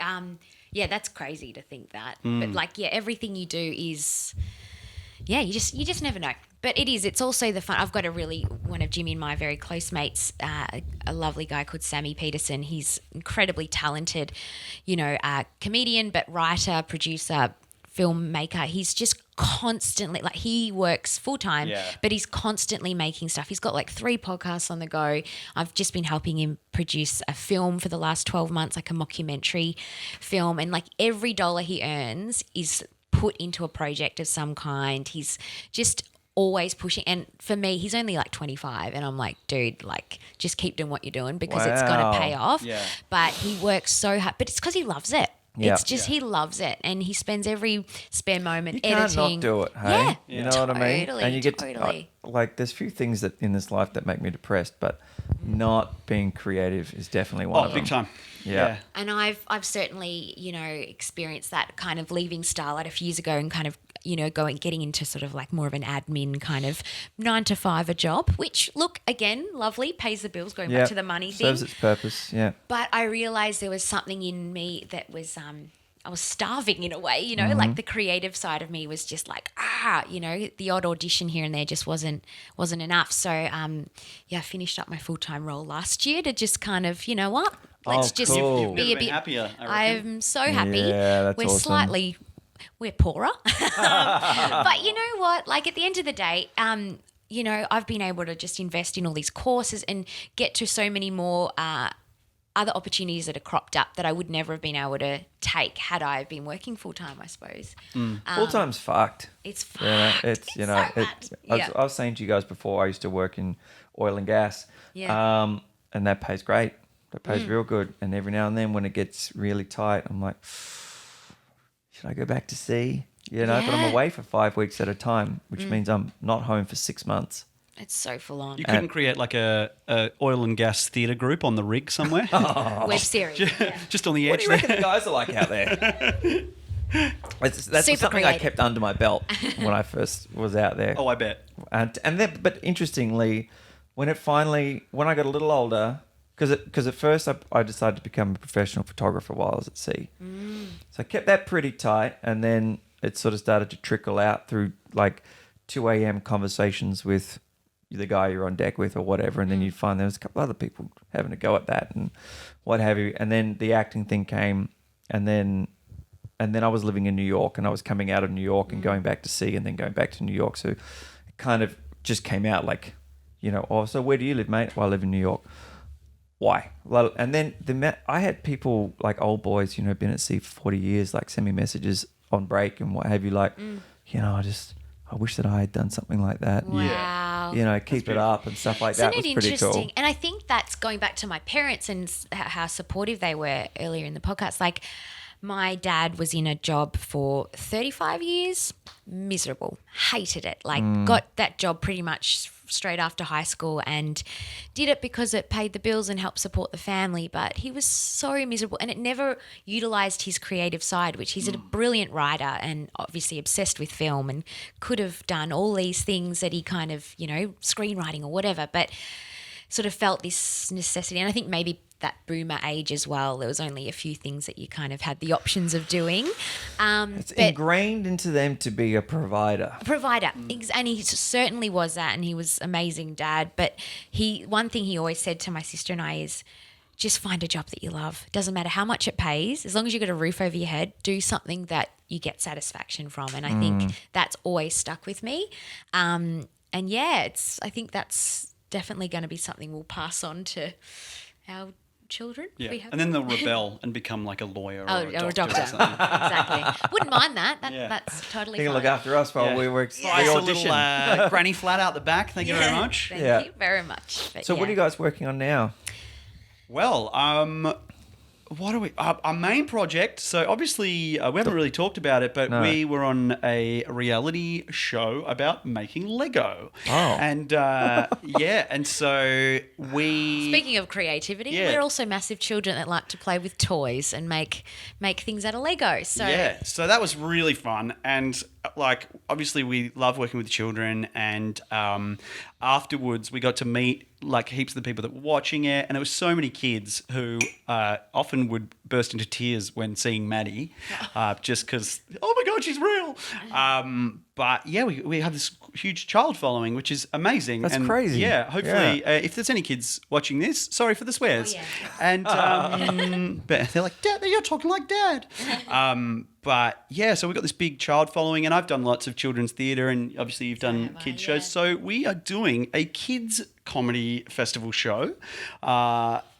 that's crazy to think that. But like, everything you do is... Yeah, you just never know. But it's also the fun. I've got one of Jimmy and my very close mates, a lovely guy called Sammy Peterson. He's incredibly talented, comedian, but writer, producer, filmmaker. He's just constantly, like, he works full time, but he's constantly making stuff. He's got like 3 podcasts on the go. I've just been helping him produce a film for the last 12 months, like a mockumentary film. And like every dollar he earns is put into a project of some kind. He's just always pushing. And for me, he's only like 25 and I'm like, dude, like, just keep doing what you're doing because it's going to pay off. Yeah. But he works so hard, but it's because he loves it. It's just he loves it and he spends every spare moment editing. You can't not do it, hey? Yeah. You know what I mean? Totally, And you get totally. like, there's few things that in this life that make me depressed, but not being creative is definitely one of them. Big time. Yeah. And I've certainly, experienced that kind of leaving Starlight a few years ago and kind of, getting into sort of like more of an admin kind of 9-to-5 job, which, look, again, lovely, pays the bills, going back to the money thing. Serves its purpose, yeah. But I realised there was something in me that was I was starving in a way, like the creative side of me was just like, the odd audition here and there just wasn't enough. So, I finished up my full-time role last year to just kind of, you know what? Let's just cool. be a bit happier. I'm so happy. Yeah, that's awesome. We're poorer. But you know what? Like at the end of the day, I've been able to just invest in all these courses and get to so many more other opportunities that are cropped up that I would never have been able to take had I been working full time, I suppose. Full time's fucked. It's fucked. I was saying to you guys before, I used to work in oil and gas. Yeah. And that pays great. That pays real good. And every now and then when it gets really tight, I'm like, should I go back to sea? But I'm away for 5 weeks at a time, which means I'm not home for 6 months. It's so full on. You couldn't create like a oil and gas theatre group on the rig somewhere? Web series. Just on the edge. What do you reckon the guys are like out there? That's Super something creative. I kept under my belt when I first was out there. Oh, I bet. And then, but interestingly, when I got a little older, because at first I decided to become a professional photographer while I was at sea. So I kept that pretty tight, and then it sort of started to trickle out through like 2 a.m. conversations with the guy you're on deck with or whatever, and then you'd find there was a couple other people having a go at that and what have you. And then the acting thing came, and then I was living in New York, and I was coming out of New York and going back to sea and then going back to New York. So it kind of just came out like, so where do you live, mate? Well, I live in New York. Why? Well, and then I had people like old boys, been at sea for 40 years, like send me messages on break and what have you, like, I wish that I had done something like that. Wow. Keep it up and stuff like that. Isn't it was pretty cool. And I think that's going back to my parents and how supportive they were earlier in the podcast. Like, my dad was in a job for 35 years, miserable, hated it. Like, got that job pretty much straight after high school and did it because it paid the bills and helped support the family. But he was so miserable, and it never utilised his creative side, which he's a brilliant writer and obviously obsessed with film and could have done all these things that he kind of, screenwriting or whatever, but sort of felt this necessity. And I think maybe that boomer age as well, there was only a few things that you kind of had the options of doing. It's ingrained into them to be a provider. And he certainly was that, and he was amazing dad. But one thing he always said to my sister and I is, just find a job that you love. Doesn't matter how much it pays, as long as you've got a roof over your head, do something that you get satisfaction from. And I think that's always stuck with me. I think that's definitely going to be something we'll pass on to our children. Yeah. We have And then they'll rebel and become like a lawyer or a doctor. Or something. Exactly. Wouldn't mind that. Yeah. That's totally You can fine. look after us while we work the Nice audition. little granny flat out the back. Thank you very much. Thank you very much. But So what are you guys working on now? Well, what are we? Our main project. So obviously, we haven't really talked about it, but we were on a reality show about making Lego. Oh. And and so we. Speaking of creativity, we're also massive children that like to play with toys and make things out of Lego. So So that was really fun, and like obviously we love working with children, and afterwards we got to meet like heaps of the people that were watching it, and there was so many kids who often would burst into tears when seeing Maddy, just because, oh my God, she's real. But yeah, we have this huge child following, which is amazing. That's and crazy. Yeah, hopefully, if there's any kids watching this, sorry for the swears. Oh, yeah. And but they're like, Dad, you're talking like Dad. But yeah, so we've got this big child following, and I've done lots of children's theatre, and obviously you've done kids shows. So we are doing a kids comedy festival show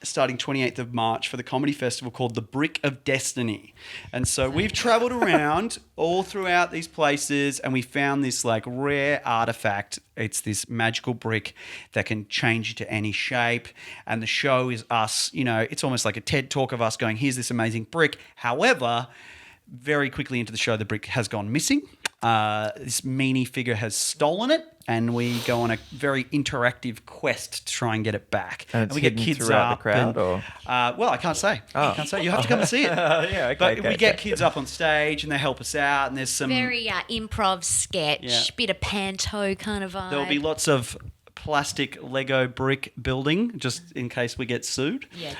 starting 28th of March for the comedy festival called The Brick of Destiny. And so we've travelled around all throughout these places, and we found this like rare artifact. It's this magical brick that can change into any shape. And the show is us, it's almost like a TED talk of us going, here's this amazing brick. However, very quickly into the show, the brick has gone missing. This meanie figure has stolen it, and we go on a very interactive quest to try and get it back. And it's we get kids throughout up the crowd, or well, I can't say. I can't say. You have to come and see it. yeah, But we get kids up on stage, and they help us out, and there's some very improv sketch, bit of panto kind of vibe. There'll be lots of plastic Lego brick building, just in case we get sued. Yeah,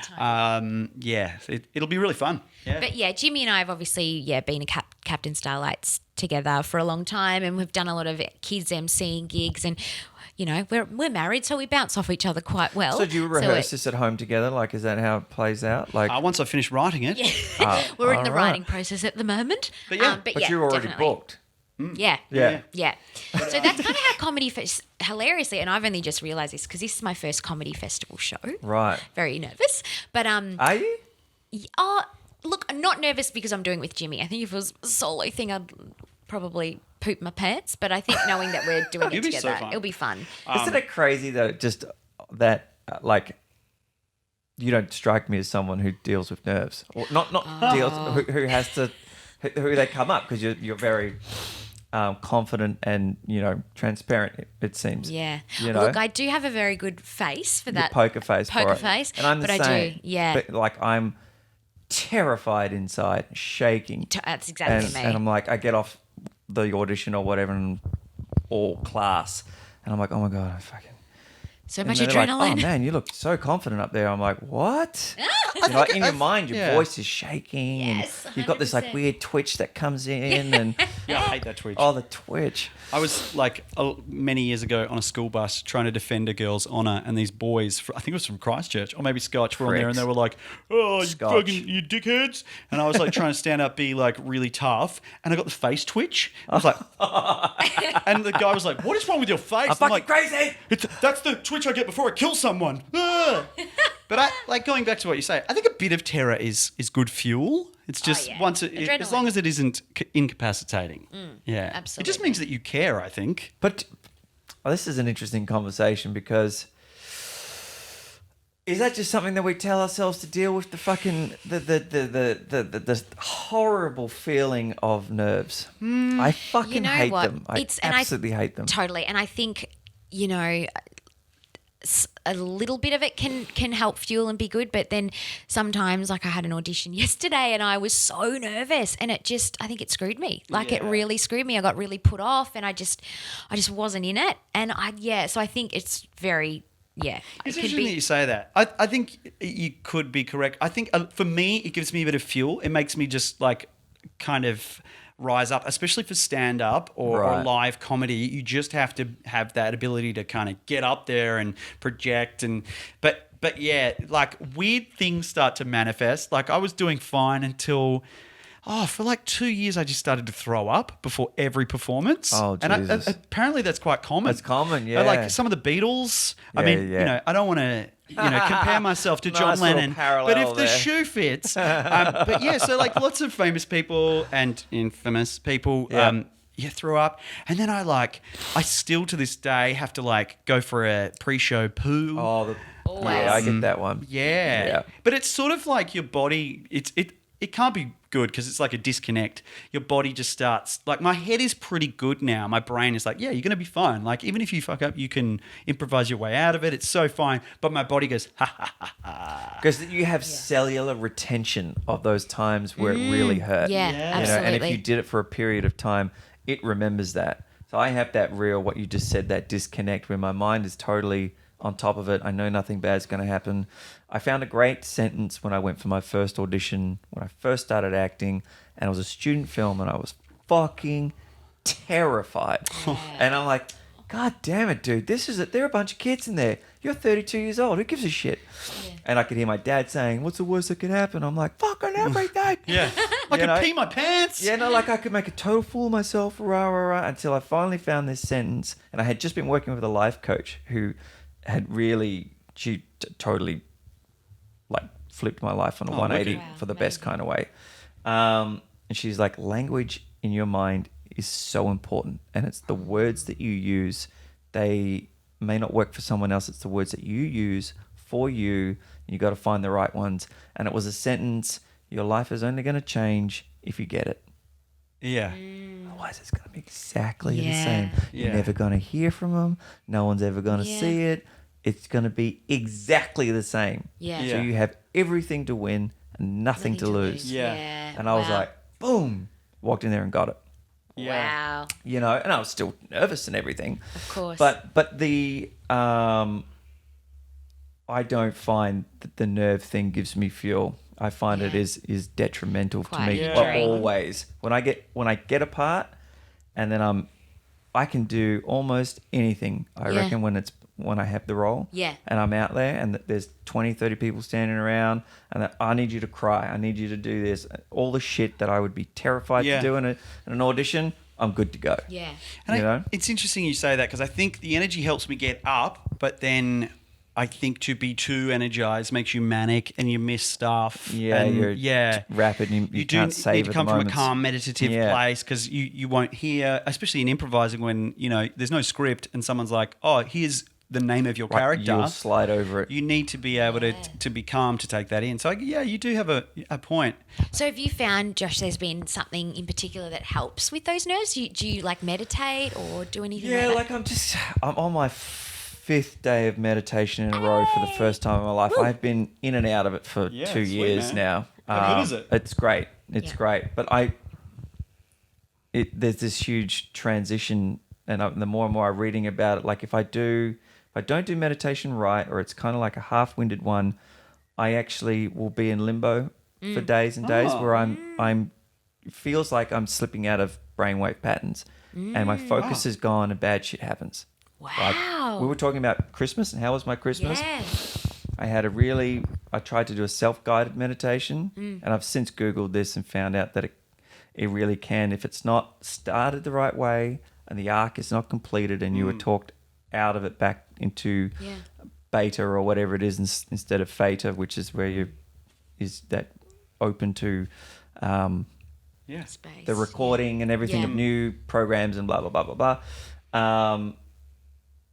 totally. It'll be really fun. Yeah. But yeah, Jimmy and I have obviously been a Captain Starlights together for a long time, and we've done a lot of kids emceeing gigs, and we're married, so we bounce off each other quite well. So do you rehearse this at home together? Like, is that how it plays out? Like, once I finish writing it. Yeah. We're in the writing process at the moment. But yeah, but you're already definitely. booked. Yeah. Yeah. Yeah. So that's kind of how comedy, hilariously, and I've only just realised this because this is my first comedy festival show. Right. Very nervous. But Are you? look, I'm not nervous because I'm doing it with Jimmy. I think if it was a solo thing, I'd probably poop my pants. But I think knowing that we're doing it It'll be so together, fun. it'll be fun. Isn't it crazy though? Just that, like, you don't strike me as someone who deals with nerves, or not deals who has to, who they come up, because you're very confident and transparent. It seems. Yeah. Look, I do have a very good face for that. Poker face. Poker for it. face. And I'm the but same. I do. Yeah. But like I'm terrified inside, shaking. That's exactly me. And I'm like, I get off the audition or whatever, or class, and I'm like, oh my God, I fucking. So And much then they're adrenaline. like, oh man, you look so confident up there. I'm like, what? Like in your mind, your voice is shaking, Yes, and you've got this like 100%. weird twitch that comes in, and Yeah, I hate that twitch. oh, the twitch. I was like many years ago on a school bus trying to defend a girl's honour, and these boys, I think it was from Christchurch or maybe Scotch, were on there, and they were like, "Oh, you Scotch. fucking you dickheads!" And I was like trying to stand up, be like really tough, and I got the face twitch. I was like, and the guy was like, "What is wrong with your face?" I'm And fucking like, crazy. That's the twitch I get before I kill someone. Ah. But I like going back to what you say. I think a bit of terror is good fuel. It's just yeah. as Adrenaline. long as it isn't incapacitating. Yeah, absolutely. It just means that you care, I think. But this is an interesting conversation, because is that just something that we tell ourselves to deal with the fucking the horrible feeling of nerves? I fucking hate what? them. I absolutely hate them. Totally. And I think, a little bit of it can help fuel and be good, but then sometimes, like I had an audition yesterday and I was so nervous, and I think it screwed me. Like it really screwed me. I got really put off, and I just wasn't in it. And so I think it's very It's interesting that you say that. I think you could be correct. I think for me, it gives me a bit of fuel. It makes me just like kind of rise up, especially for stand-up or live comedy. You just have to have that ability to kind of get up there and project. But yeah, like weird things start to manifest. Like I was doing fine until for like 2 years, I just started to throw up before every performance. Oh, and Jesus. apparently that's quite common. It's common, yeah. Like some of the Beatles. I mean, I don't want to compare myself to John Nice little Lennon, parallel but if the there. shoe fits, but yeah, so like lots of famous people and infamous people. Threw up. And then I still to this day have to like go for a pre-show poo. Yeah, I get that one. Yeah. But it's sort of like your body, it can't be good because it's like a disconnect. Your body just starts, like my head is pretty good now. My brain is like, yeah, you're going to be fine. Like even if you fuck up, you can improvise your way out of it. It's so fine. But my body goes, ha, ha, ha, ha. Because you have cellular retention of those times where it really hurt. Yeah, absolutely. And if you did it for a period of time, it remembers that. So I have that real, what you just said, that disconnect where my mind is totally on top of it. I know nothing bad's going to happen. I found a great sentence when I went for my first audition, when I first started acting, and it was a student film, and I was fucking terrified. And I'm like, God damn it, dude, there are a bunch of kids in there. You're 32 years old. Who gives a shit? Yeah. And I could hear my dad saying, what's the worst that could happen? I'm like, fucking everything. Yeah. I could pee my pants. Yeah, no, like I could make a total fool of myself, until I finally found this sentence. And I had just been working with a life coach who had really, she totally like flipped my life on a 180 for the best kind of way. And she's like, language in your mind is so important. And it's the words that you use. They may not work for someone else. It's the words that you use for you. You got to find the right ones. And it was a sentence, your life is only going to change if you get it. Yeah. Otherwise, it's going to be exactly the same. Yeah. You're never going to hear from them. No one's ever going to see it. It's going to be exactly the same. Yeah. So you have everything to win and nothing to lose. Yeah. And I was like, boom, walked in there and got it. Wow. And I was still nervous and everything. Of course. But the I don't find that the nerve thing gives me fuel. I find it is detrimental to me always. When I get a part, and then I can do almost anything. I reckon when I have the role. Yeah. And I'm out there and there's 20, 30 people standing around and I need you to cry. I need you to do this. All the shit that I would be terrified to do in an audition, I'm good to go. Yeah. And it's interesting you say that because I think the energy helps me get up, but then I think to be too energized makes you manic and you miss stuff. Yeah, and you're rapid. You can't save need to come from a moments. calm, meditative place because you won't hear, especially in improvising when, there's no script and someone's like, oh, here's the name of your character. You'll slide over it. You need to be able to be calm to take that in. So, you do have a point. So have you found, Josh, there's been something in particular that helps with those nerves? Do you like meditate or do anything like that? I'm on my 5th day of meditation in a row for the first time in my life. I've been in and out of it for 2 years now. How good is it? It's great. It's great. But there's this huge transition, and the more and more I'm reading about it, like if I don't do meditation right, or it's kind of like a half-winded one, I actually will be in limbo for days and days where I'm feels like I'm slipping out of brainwave patterns, and my focus is gone and bad shit happens. Wow. Like, we were talking about Christmas and how was my Christmas? Yeah. I tried to do a self-guided meditation, and I've since Googled this and found out that it really can, if it's not started the right way and the arc is not completed and you were talked out of it back into beta or whatever it is instead of theta, which is where is that open to Space. the recording and everything of new programs and blah, blah, blah, blah, blah.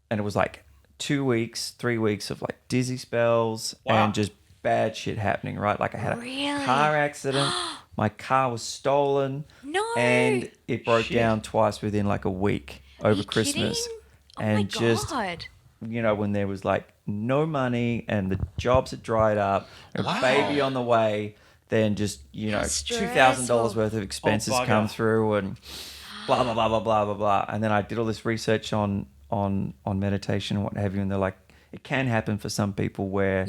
And it was like 2 weeks, 3 weeks of like dizzy spells and just bad shit happening, right? Like I had a car accident. My car was stolen. No. And it broke down twice within like a week over Christmas. Kidding? And my just, God. when there was like no money and the jobs had dried up, a baby on the way, then just, $2,000 worth of expenses come through and blah, blah, blah, blah, blah, blah, blah. And then I did all this research on meditation and what have you. And they're like, it can happen for some people where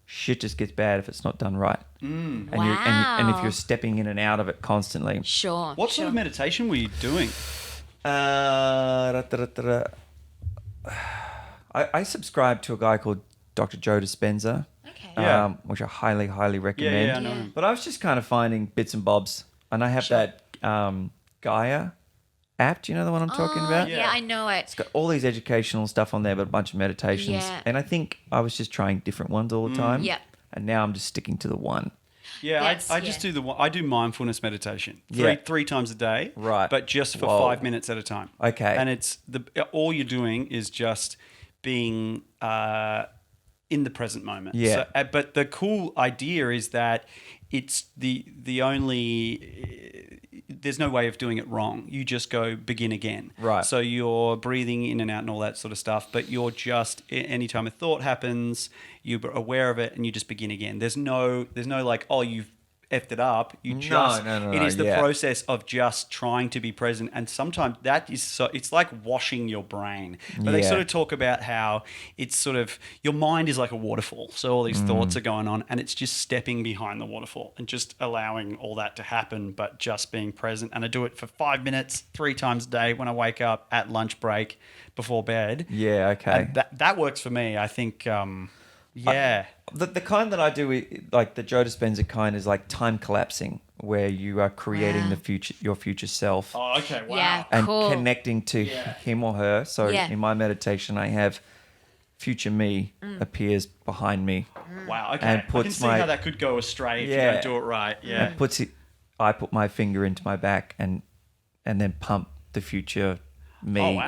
shit just gets bad if it's not done right. And, and if you're stepping in and out of it constantly. Sure. What sort of meditation were you doing? I subscribe to a guy called Dr. Joe Dispenza, which I highly, highly recommend. I know him. But I was just kind of finding bits and bobs And I have that Gaia app. Do you know the one I'm talking about? Yeah, I know it. It's got all these educational stuff on there, but a bunch of meditations. Yeah. And I think I was just trying different ones all the time. Yep. And now I'm just sticking to the one. Yeah, I just do I do mindfulness meditation three times a day, right? But just for 5 minutes at a time. Okay, and it's all you're doing is just being in the present moment. Yeah, but the cool idea is that it's the only. There's no way of doing it wrong. You just go begin again. Right. So you're breathing in and out and all that sort of stuff, but you're just, anytime a thought happens, you're aware of it and you just begin again. There's no like, oh, you've effed it up. You just, it is the process of just trying to be present. And sometimes that is it's like washing your brain. But they sort of talk about how it's sort of, your mind is like a waterfall. So all these thoughts are going on and it's just stepping behind the waterfall and just allowing all that to happen, but just being present. And I do it for 5 minutes, 3 times a day when I wake up, at lunch break, before bed. Yeah, okay. And that works for me. I think, the kind that I do, like the Joe Dispenza kind, is like time collapsing, where you are creating your future self. Oh, okay, wow. Yeah, and cool. connecting to him or her. So in my meditation, I have future me appears behind me. Wow, okay. And I can see how that could go astray if you don't do it right. Yeah. And I put my finger into my back and then pump the future me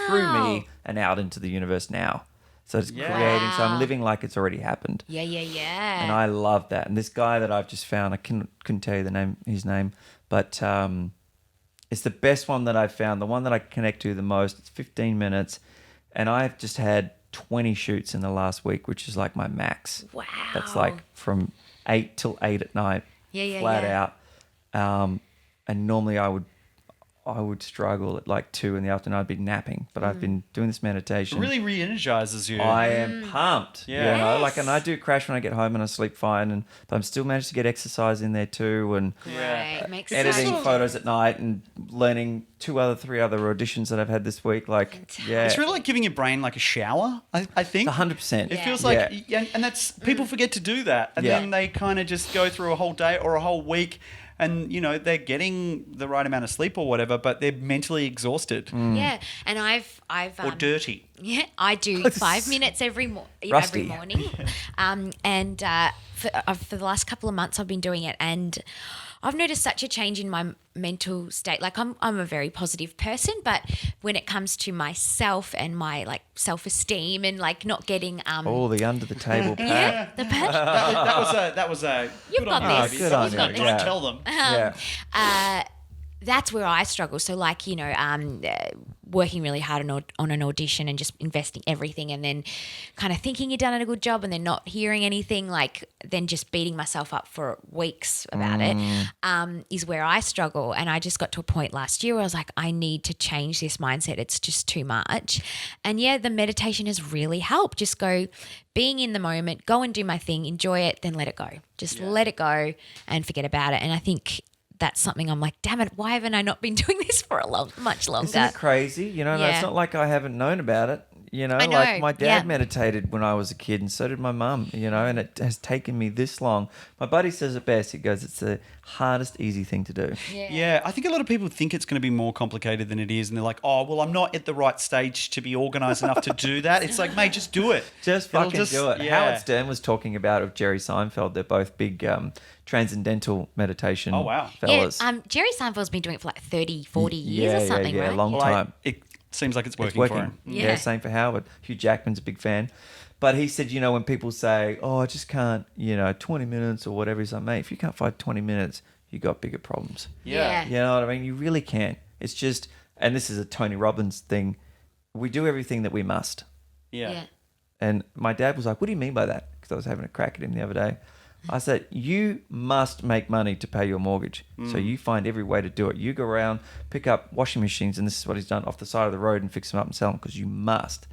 through me and out into the universe now. So it's creating. So I'm living like it's already happened. Yeah. And I love that. And this guy that I've just found, I couldn't tell you his name, but it's the best one that I've found. The one that I connect to the most. It's 15 minutes, and I've just had 20 shoots in the last week, which is like my max. Wow. That's like from 8 till 8 at night. Flat out. And normally I would struggle at like 2 in the afternoon. I'd be napping, but I've been doing this meditation. It really re-energizes you. I am pumped. Yeah. You know, like, and I do crash when I get home and I sleep fine, but I'm still managed to get exercise in there too, and Makes editing sense. photos at night and learning 3 other auditions that I've had this week. Like, It's really like giving your brain like a shower, I think. 100%. It feels like, and that's, people forget to do that. And then they kind of just go through a whole day or a whole week and, you know, they're getting the right amount of sleep or whatever, but they're mentally exhausted. Yeah, and I've or dirty. Yeah, I do 5 minutes every morning, and for the last couple of months I've been doing it, and I've noticed such a change in my mental state. Like I'm a very positive person, but when it comes to myself and my like self-esteem and like not getting the under the table pat. the pat. that was a You've got this. Good on you. Don't tell them. That's where I struggle. So like, you know, working really hard on an audition and just investing everything and then kind of thinking you've done a good job and then not hearing anything, like then just beating myself up for weeks about it, is where I struggle. And I just got to a point last year where I was like, I need to change this mindset. It's just too much. And the meditation has really helped. Just go being in the moment, go and do my thing, enjoy it, then let it go. Just let it go and forget about it. And I think that's something I'm like, damn it, why haven't I not been doing this for much longer? Isn't it crazy? You know, it's not like I haven't known about it. You know, like my dad meditated when I was a kid and so did my mum, you know, and it has taken me this long. My buddy says it best. He goes, it's the hardest, easy thing to do. Yeah, I think a lot of people think it's going to be more complicated than it is. And they're like, oh, well, I'm not at the right stage to be organised enough to do that. It's like, mate, just do it. Just fucking do it. Yeah. Howard Stern was talking about of Jerry Seinfeld. They're both big transcendental meditation fellas. Yeah, Jerry Seinfeld's been doing it for like 30, 40 years or something, right? Yeah, a long time. It seems like it's working for him. Yeah, same for Howard. Hugh Jackman's a big fan. But he said, you know, when people say, oh, I just can't, 20 minutes or whatever, he's like, mate, if you can't find 20 minutes, you got bigger problems. Yeah. You know what I mean? You really can. It's just, and this is a Tony Robbins thing, we do everything that we must. Yeah. And my dad was like, what do you mean by that? Because I was having a crack at him the other day. I said, you must make money to pay your mortgage. So you find every way to do it. You go around, pick up washing machines, and this is what he's done, off the side of the road and fix them up and sell them because you must.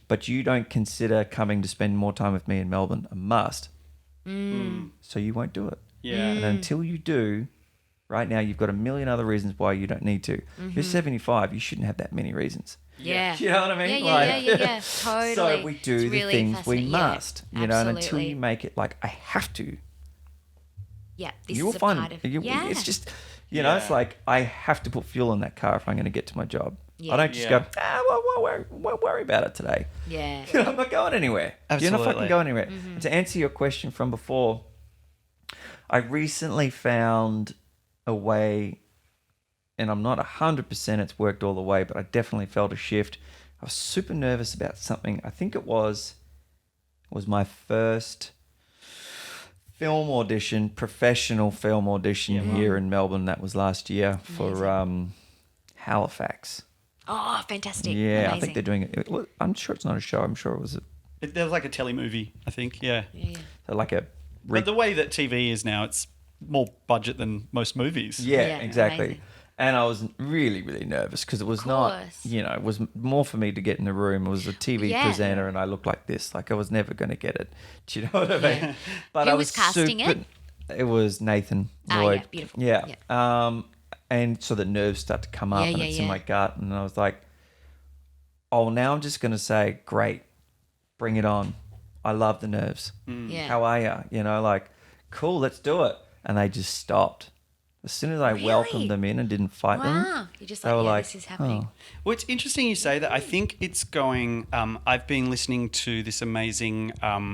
But you don't consider coming to spend more time with me in Melbourne a must. So you won't do it. Yeah. And until you do, right now you've got a million other reasons why you don't need to. You're 75, you shouldn't have that many reasons. Yeah. You know what I mean? Yeah. Totally. So we do It's the really things we fascinating. must, you know, and until absolutely. you make it like, I have to, this you will is a find part of it's just it's like I have to put fuel in that car if I'm going to get to my job. I don't just go, won't worry about it today. Yeah. I'm not going anywhere. Absolutely. You're not fucking going anywhere. To answer your question from before, I recently found a way, and I'm not 100% it's worked all the way, but I definitely felt a shift. I was super nervous about something. I think it was my first film audition, professional film audition here in Melbourne. That was last year for Halifax. Oh, fantastic. Yeah, amazing. I think they're doing it. I'm sure it's not a show. I'm sure it was There was like a telemovie, I think. Yeah. like a... But the way that TV is now, it's more budget than most movies. Yeah, exactly. Amazing. And I was really, really nervous because it was not, it was more for me to get in the room. It was a TV presenter and I looked like this. Like I was never going to get it. Do you know what I mean? But Who I was casting it? It was Nathan Lloyd. Yeah, beautiful. Yeah. And so the nerves start to come up and it's in my gut. And I was like, oh, now I'm just going to say, great, bring it on. I love the nerves. Yeah. How are you? You know, like, cool, let's do it. And they just stopped. As soon as I welcomed them in and didn't fight them, Wow. You're just like, this is happening. Well, it's interesting you say that. I think it's going... I've been listening to this amazing...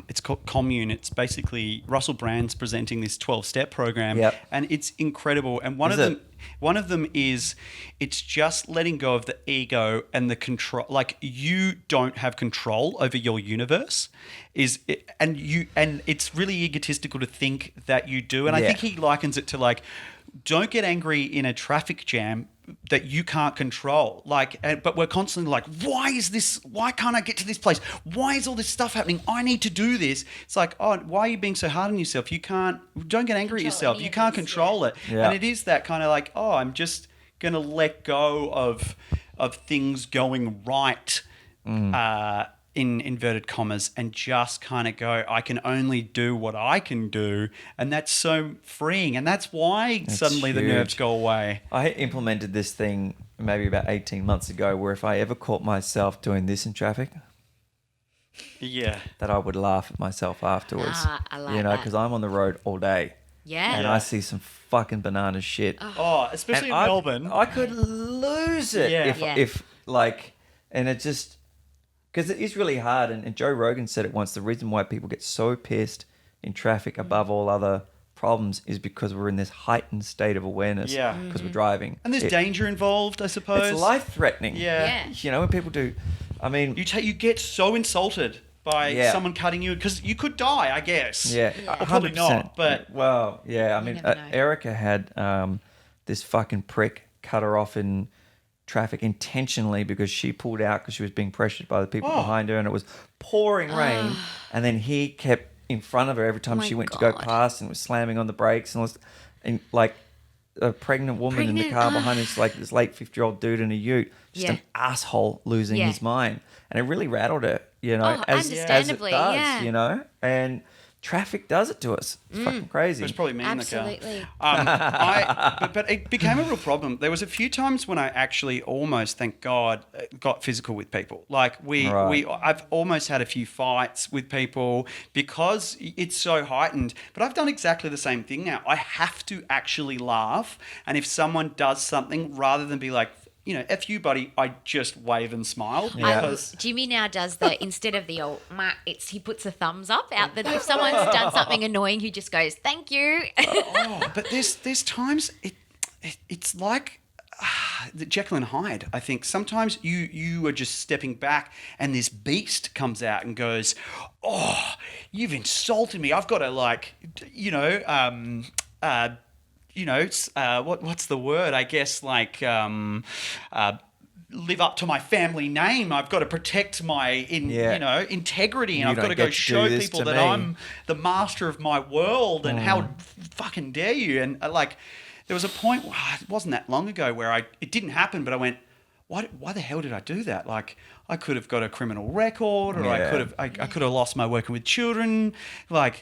it's called Commune. It's basically Russell Brand's presenting this 12-step program. Yep. And it's incredible. And one of them is it's just letting go of the ego and the control. Like you don't have control over your universe. And it's really egotistical to think that you do. And I think he likens it to like... Don't get angry in a traffic jam that you can't control. But we're constantly like, why is this? Why can't I get to this place? Why is all this stuff happening? I need to do this. It's like, oh, why are you being so hard on yourself? Don't get angry at yourself. You can't control it. Yeah. And it is that kind of like, oh, I'm just going to let go of things going right. In inverted commas, and just kind of go, I can only do what I can do. And that's so freeing. And that's why suddenly the nerves go away. I implemented this thing maybe about 18 months ago where if I ever caught myself doing this in traffic, that I would laugh at myself afterwards. I like that. Because I'm on the road all day. Yeah. And I see some fucking banana shit. Oh, especially in Melbourne. I could lose it if and it just... Because it is really hard, and Joe Rogan said it once, the reason why people get so pissed in traffic above all other problems is because we're in this heightened state of awareness because we're driving. And there's danger involved, I suppose. It's life-threatening. Yeah. You know, when people do... I mean... You get so insulted by someone cutting you, because you could die, I guess. Yeah. Or probably not, but... Well, yeah, I mean, Erica had this fucking prick cut her off in... traffic intentionally because she pulled out because she was being pressured by the people behind her and it was pouring rain and then he kept in front of her every time she went to go past and was slamming on the brakes and like a pregnant woman in the car behind us, like this late 50-year-old dude in a ute, just an asshole losing his mind, and it really rattled her, as it does, and traffic does it to us. It's fucking crazy. It's probably me Absolutely. in the car. But it became a real problem. There was a few times when I actually almost, thank God, got physical with people. Like I've almost had a few fights with people because it's so heightened. But I've done exactly the same thing now. I have to actually laugh, and if someone does something, rather than be like, F you, buddy, I just wave and smile. Yeah. Jimmy now does instead of the old, he puts a thumbs up out. That if someone's done something annoying, he just goes, thank you. But there's times it's like the Jekyll and Hyde. I think sometimes you are just stepping back and this beast comes out and goes, oh, you've insulted me. I've got to what's the word? I guess live up to my family name. I've got to protect my integrity, and I've got to go show people that I'm the master of my world. And how fucking dare you? And there was a point, it wasn't that long ago, where it didn't happen, but I went, why the hell did I do that? Like, I could have got a criminal record, or I could have lost my working with children,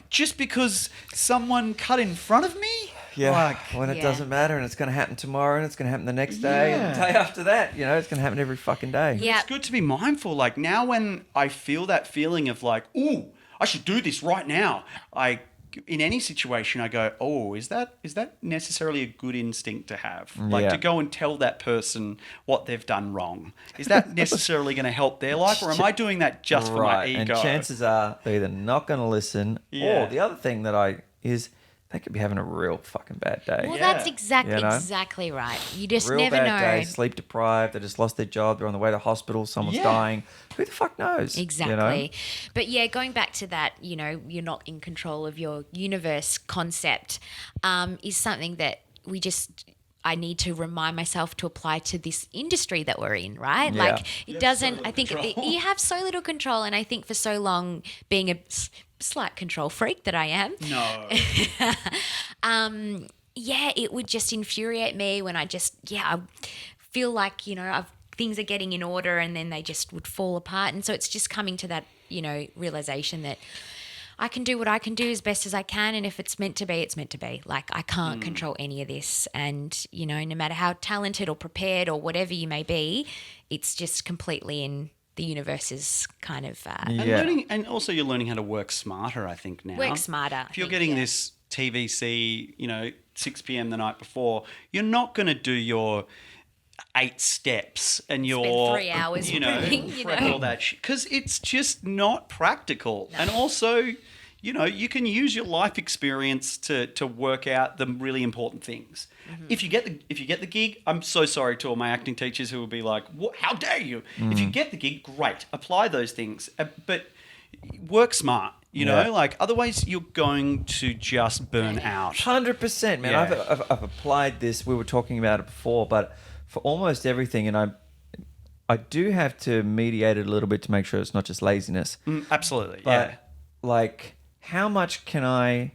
just because someone cut in front of me. Yeah, when it doesn't matter, and it's going to happen tomorrow, and it's going to happen the next day, and the day after that, it's going to happen every fucking day. Yeah. It's good to be mindful. Like, now when I feel that feeling of like, ooh, I should do this right now, I in any situation, I go, oh, is that necessarily a good instinct to have? Like Yeah. to go and tell that person what they've done wrong. Is that necessarily going to help their life, or am I doing that just for my ego? And chances are they're either not going to listen, or the other thing that is they could be having a real fucking bad day. Well, that's exactly right. You just real never bad know. Day, sleep deprived. They just lost their job. They're on the way to hospital. Someone's dying. Who the fuck knows? Exactly. But yeah, going back to that, you're not in control of your universe concept is something that I need to remind myself to apply to this industry that we're in, right? Yeah. Like it doesn't, I think you have so little control. And I think for so long being a slight control freak that I am. No. It would just infuriate me when I feel like, things are getting in order and then they just would fall apart. And so it's just coming to that, realization that I can do what I can do as best as I can. And if it's meant to be, it's meant to be. Like I can't control any of this. And, no matter how talented or prepared or whatever you may be, it's just completely in the universe's kind of... And also you're learning how to work smarter, I think, now. Work smarter. If you're getting this TVC, 6 p.m. the night before, you're not going to do your 8 steps and Spend 3 hours prep all that shit, because it's just not practical. No. And also, you can use your life experience to work out the really important things. Mm-hmm. If you get the gig, I'm so sorry to all my acting teachers who will be like, "What? How dare you?" If you get the gig, great, apply those things, but work smart. Like otherwise you're going to just burn out. 100%, man. Yeah. I've applied this. We were talking about it before, but for almost everything, and I do have to mediate it a little bit to make sure it's not just laziness. Absolutely, but like, how much can I?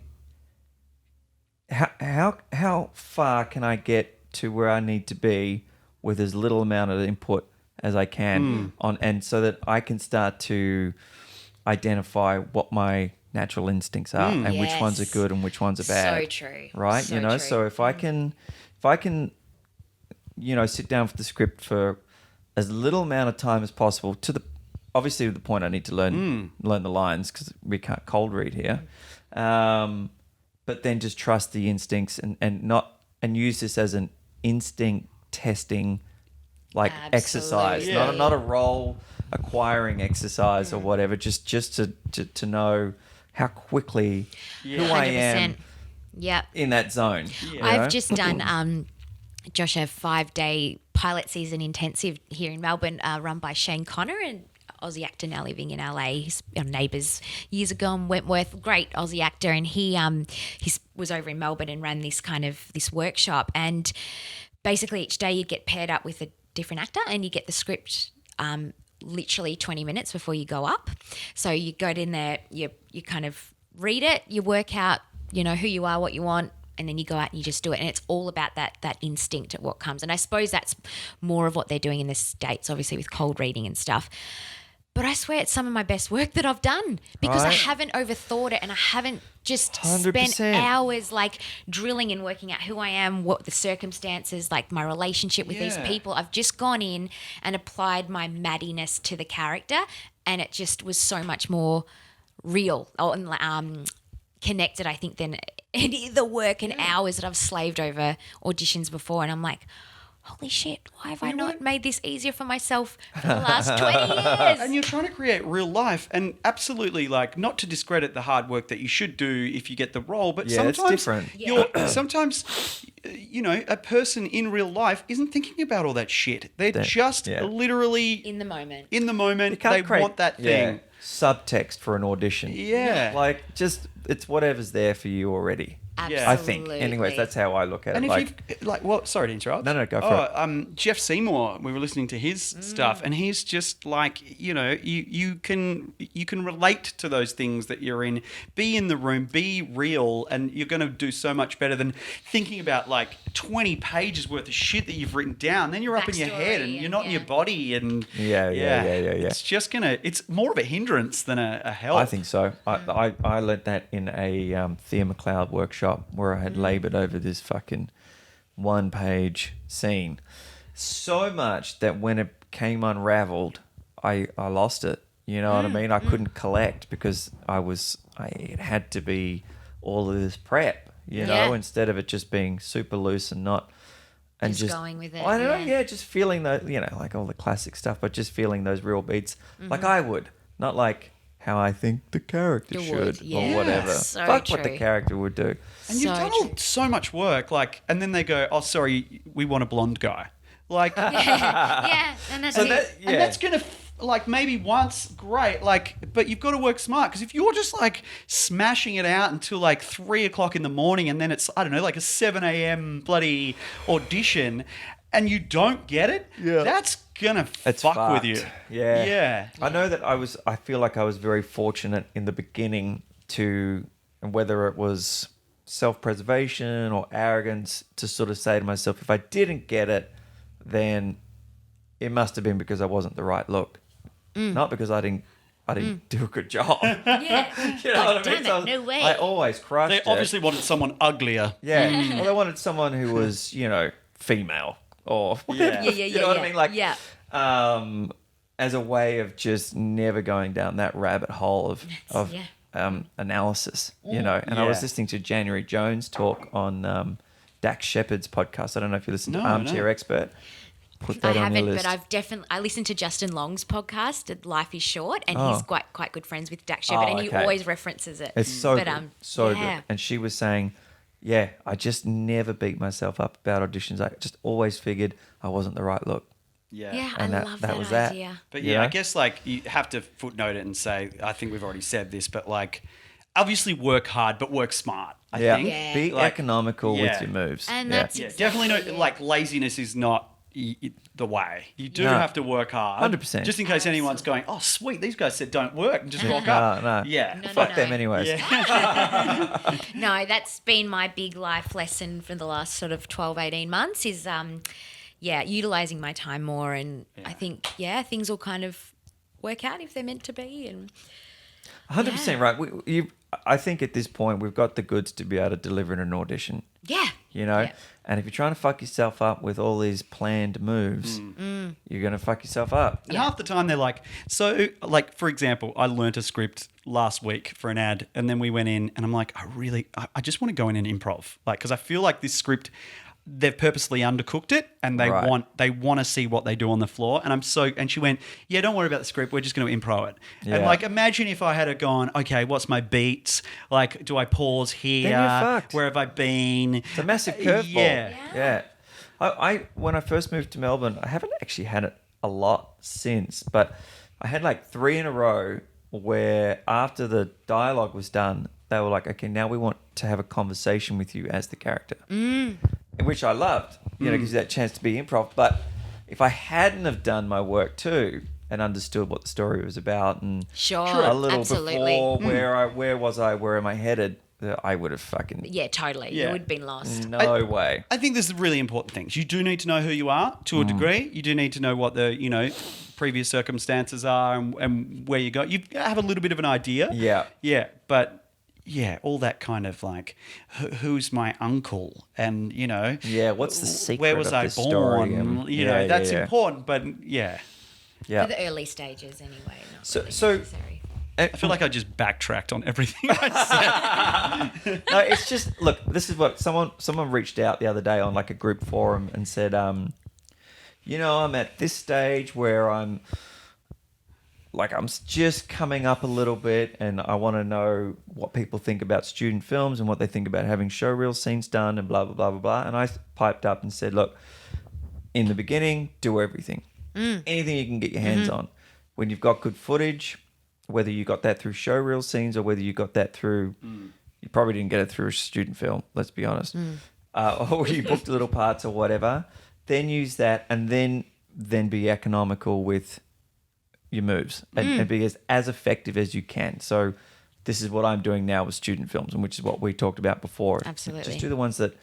How far can I get to where I need to be with as little amount of input as I can and so that I can start to identify what my natural instincts are and which ones are good and which ones are bad. So true. Right? So true. So if I can sit down for the script for as little amount of time as possible obviously to the point I need to learn the lines because we can't cold read here. But then just trust the instincts and use this as an instinct testing exercise, not a role acquiring exercise or whatever, just to know how quickly who I am in that zone. Yeah. I've just done Josh, a 5-day pilot season intensive here in Melbourne run by Shane Connor, and Aussie actor now living in LA. He's on Neighbours years ago in Wentworth, great Aussie actor, and he was over in Melbourne and ran this workshop, and basically each day you'd get paired up with a different actor and you get the script literally 20 minutes before you go up. So you go in there, you kind of read it, you work out, who you are, what you want, and then you go out and you just do it. And it's all about that instinct at what comes. And I suppose that's more of what they're doing in the States, obviously with cold reading and stuff. But I swear it's some of my best work that I've done because I haven't overthought it and I haven't just 100%. spent hours drilling and working out who I am, what the circumstances, my relationship with these people. I've just gone in and applied my maddiness to the character, and it just was so much more real and connected, I think, than any of the work and hours that I've slaved over auditions before. And I'm like, holy shit, why have I not made this easier for myself for the last 20 years? And you're trying to create real life, and absolutely, not to discredit the hard work that you should do if you get the role, but sometimes it's different. Sometimes a person in real life isn't thinking about all that shit. They're just literally in the moment. They want that thing. Subtext for an audition. Yeah. It's whatever's there for you already. Absolutely. I think. Anyways, that's how I look at and it. And if you've sorry to interrupt. No, go for it. Jeff Seymour, we were listening to his stuff, and he's just you can relate to those things that you're in. Be in the room, be real, and you're going to do so much better than thinking about 20 pages worth of shit that you've written down. Then you're up in your head, and you're not in your body, and it's just it's more of a hindrance than a help. I think so. I learned that in a Thea McLeod workshop where I had laboured over this fucking 1-page scene so much that when it came unravelled, I lost it. You know what I mean? I couldn't collect because it had to be all of this prep, you know, instead of it just being super loose and not. And just going with it. I don't know, just feeling the, you know, like all the classic stuff, but just feeling those real beats like I would, not like how I think the character should or whatever. So Fuck true. what the character would do. And you've done so much work, like, and then they go, "Oh, sorry, we want a blonde guy." Like, yeah, and that's it. and that's gonna like maybe once great, like, but you've got to work smart because if you're just like smashing it out until like 3 o'clock in the morning and then it's I don't know like a 7 a.m. bloody audition and you don't get it, that's gonna fuck with you. Yeah. I know that I feel like I was very fortunate in the beginning to, and whether it was self-preservation or arrogance, to sort of say to myself, if I didn't get it, then it must have been because I wasn't the right look. Not because I didn't do a good job. Yeah. You know what I mean? Damn it, no way. I always crushed They it. obviously wanted someone uglier. Yeah. Well, they wanted someone who was, you know, female or whatever. You know what I mean? Like, as a way of just never going down that rabbit hole of analysis, you know. And I was listening to January Jones talk on Dax Shepard's podcast. I don't know if you listen to Armchair Expert. Put that I on your haven't, list. but I listened to Justin Long's podcast, Life is Short, and he's quite good friends with Dax Shepard, and he always references it. It's so good. Good. And she was saying, I just never beat myself up about auditions. I just always figured I wasn't the right look. Yeah, and I love that was idea. That. But I guess like you have to footnote it and say, I think we've already said this, but like obviously work hard, but work smart. I think. Yeah. Be economical with your moves. And that's definitely not like laziness is not the way. You do have to work hard. 100%. Just in case anyone's going, oh, sweet, these guys said don't work and just walk up. No. Yeah. Fuck them anyways. Yeah. No, that's been my big life lesson for the last sort of 12, 18 months is, utilising my time more. And I think, things will kind of work out if they're meant to be. And 100% right. I think at this point we've got the goods to be able to deliver in an audition. Yeah. You know? Yeah. And if you're trying to fuck yourself up with all these planned moves, you're going to fuck yourself up. And half the time they're like, so like, for example, I learnt a script last week for an ad and then we went in and I'm like, I just want to go in and improv. Like, because I feel like this script, they've purposely undercooked it and they want to see what they do on the floor. And she went, don't worry about the script. We're just going to improv it. Yeah. And like, imagine if I had gone, okay, what's my beats? Like, do I pause here? Then you're fucked. Where have I been? It's a massive curveball. Yeah. I when I first moved to Melbourne, I haven't actually had it a lot since, but I had like 3 in a row where after the dialogue was done, they were like, okay, now we want to have a conversation with you as the character. Which I loved, gives you that chance to be improv. But if I hadn't have done my work too and understood what the story was about and a little before where was I, where am I headed, I would have fucking... Yeah, totally. You would have been lost. No way. I think there's really important things. You do need to know who you are to a degree. You do need to know what the, previous circumstances are and where you go. You have a little bit of an idea. Yeah. Yeah, but... Yeah, all that kind of like, who's my uncle? And, what's the secret where was of I this born? Story? That's important, but Yeah. For the early stages anyway. Not So necessary. I feel like I just backtracked on everything I said. No, it's just, look, this is what someone reached out the other day on like a group forum and said, I'm at this stage where I'm just coming up a little bit and I want to know what people think about student films and what they think about having showreel scenes done and blah, blah, blah, blah, blah. And I piped up and said, look, in the beginning, do everything. Anything you can get your hands on. When you've got good footage, whether you got that through showreel scenes or whether you got that through, you probably didn't get it through a student film, let's be honest. Or you booked little parts or whatever. Then use that and then be economical with your moves and be as effective as you can. So this is what I'm doing now with student films, and which is what we talked about before. Absolutely. Just do the ones that